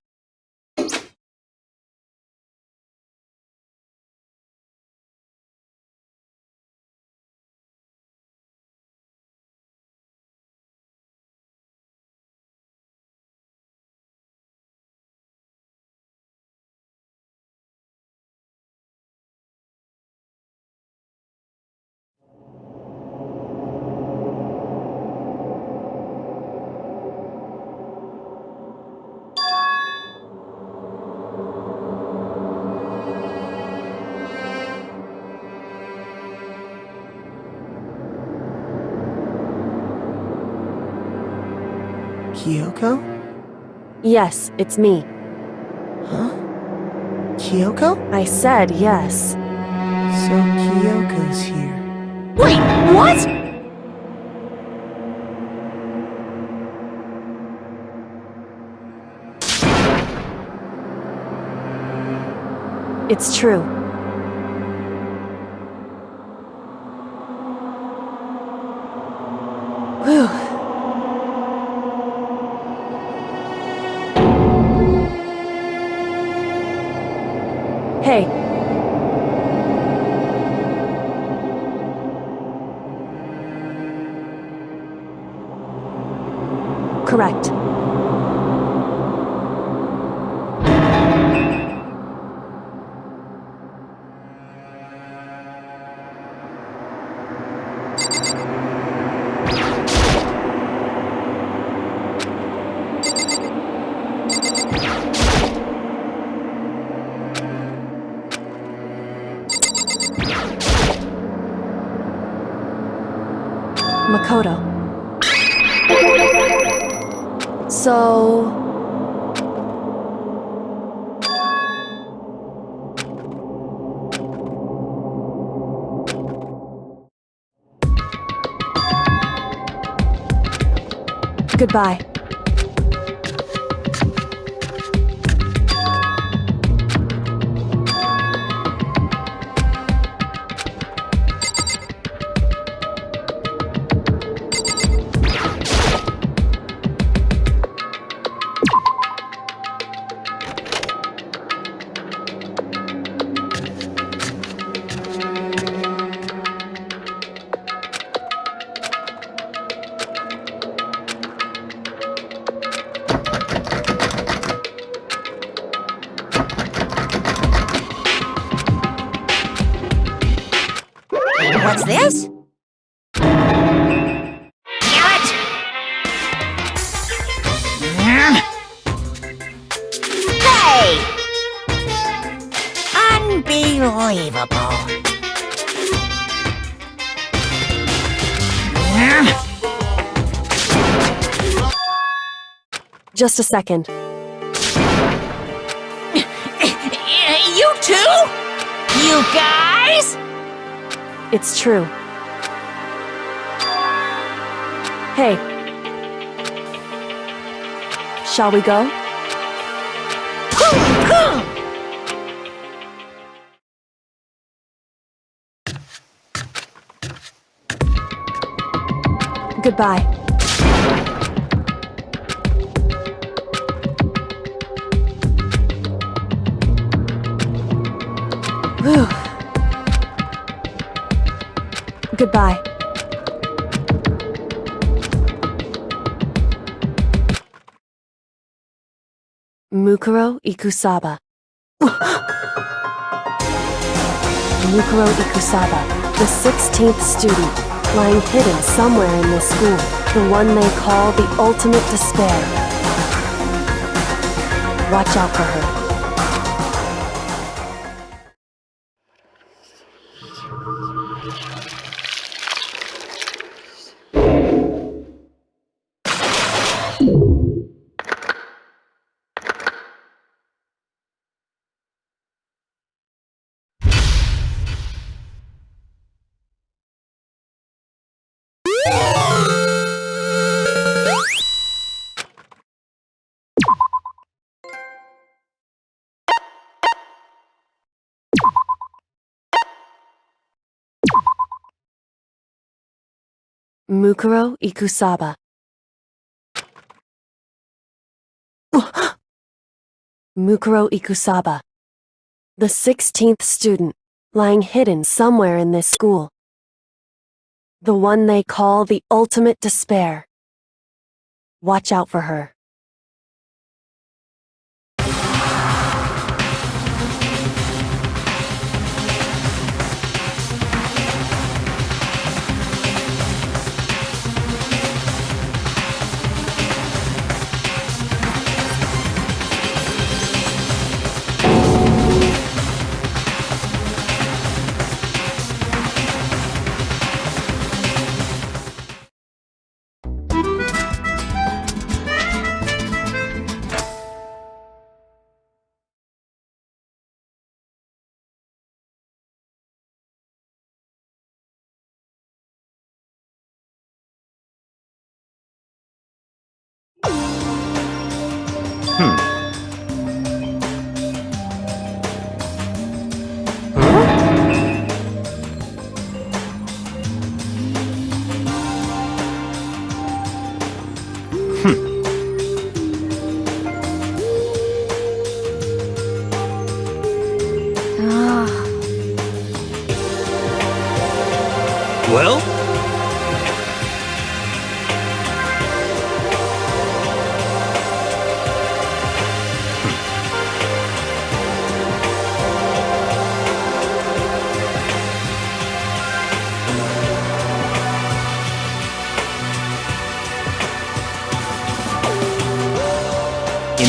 Kyoko? Yes, it's me. Huh? Kyoko? I said yes. So Kyoko's here. Wait, what? It's true. Whew. Hey. Correct. Makoto. So... Goodbye. What's this? Damn it! Hey! Unbelievable. Just a second. You too? You guys? It's true. Hey. Shall we go? Goodbye. Whew. Goodbye. Mukuro Ikusaba. Mukuro Ikusaba, the 16th student, lying hidden somewhere in this school, the one they call the ultimate despair. Watch out for her. Mukuro Ikusaba. Mukuro Ikusaba, the 16th student, lying hidden somewhere in this school. The one they call the ultimate despair. Watch out for her.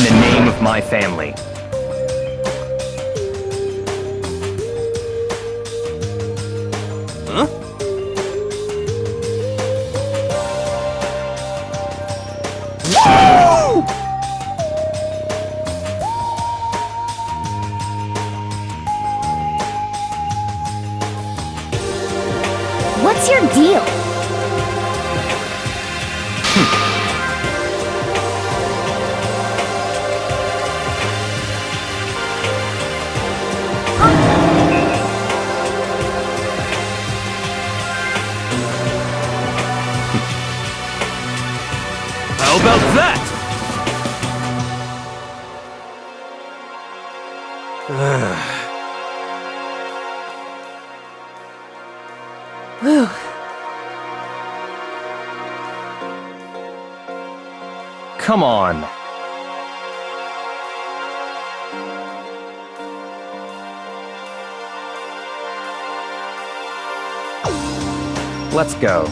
in the name of my family. Huh? What's your deal? How about that? Whew. Come on. Let's go.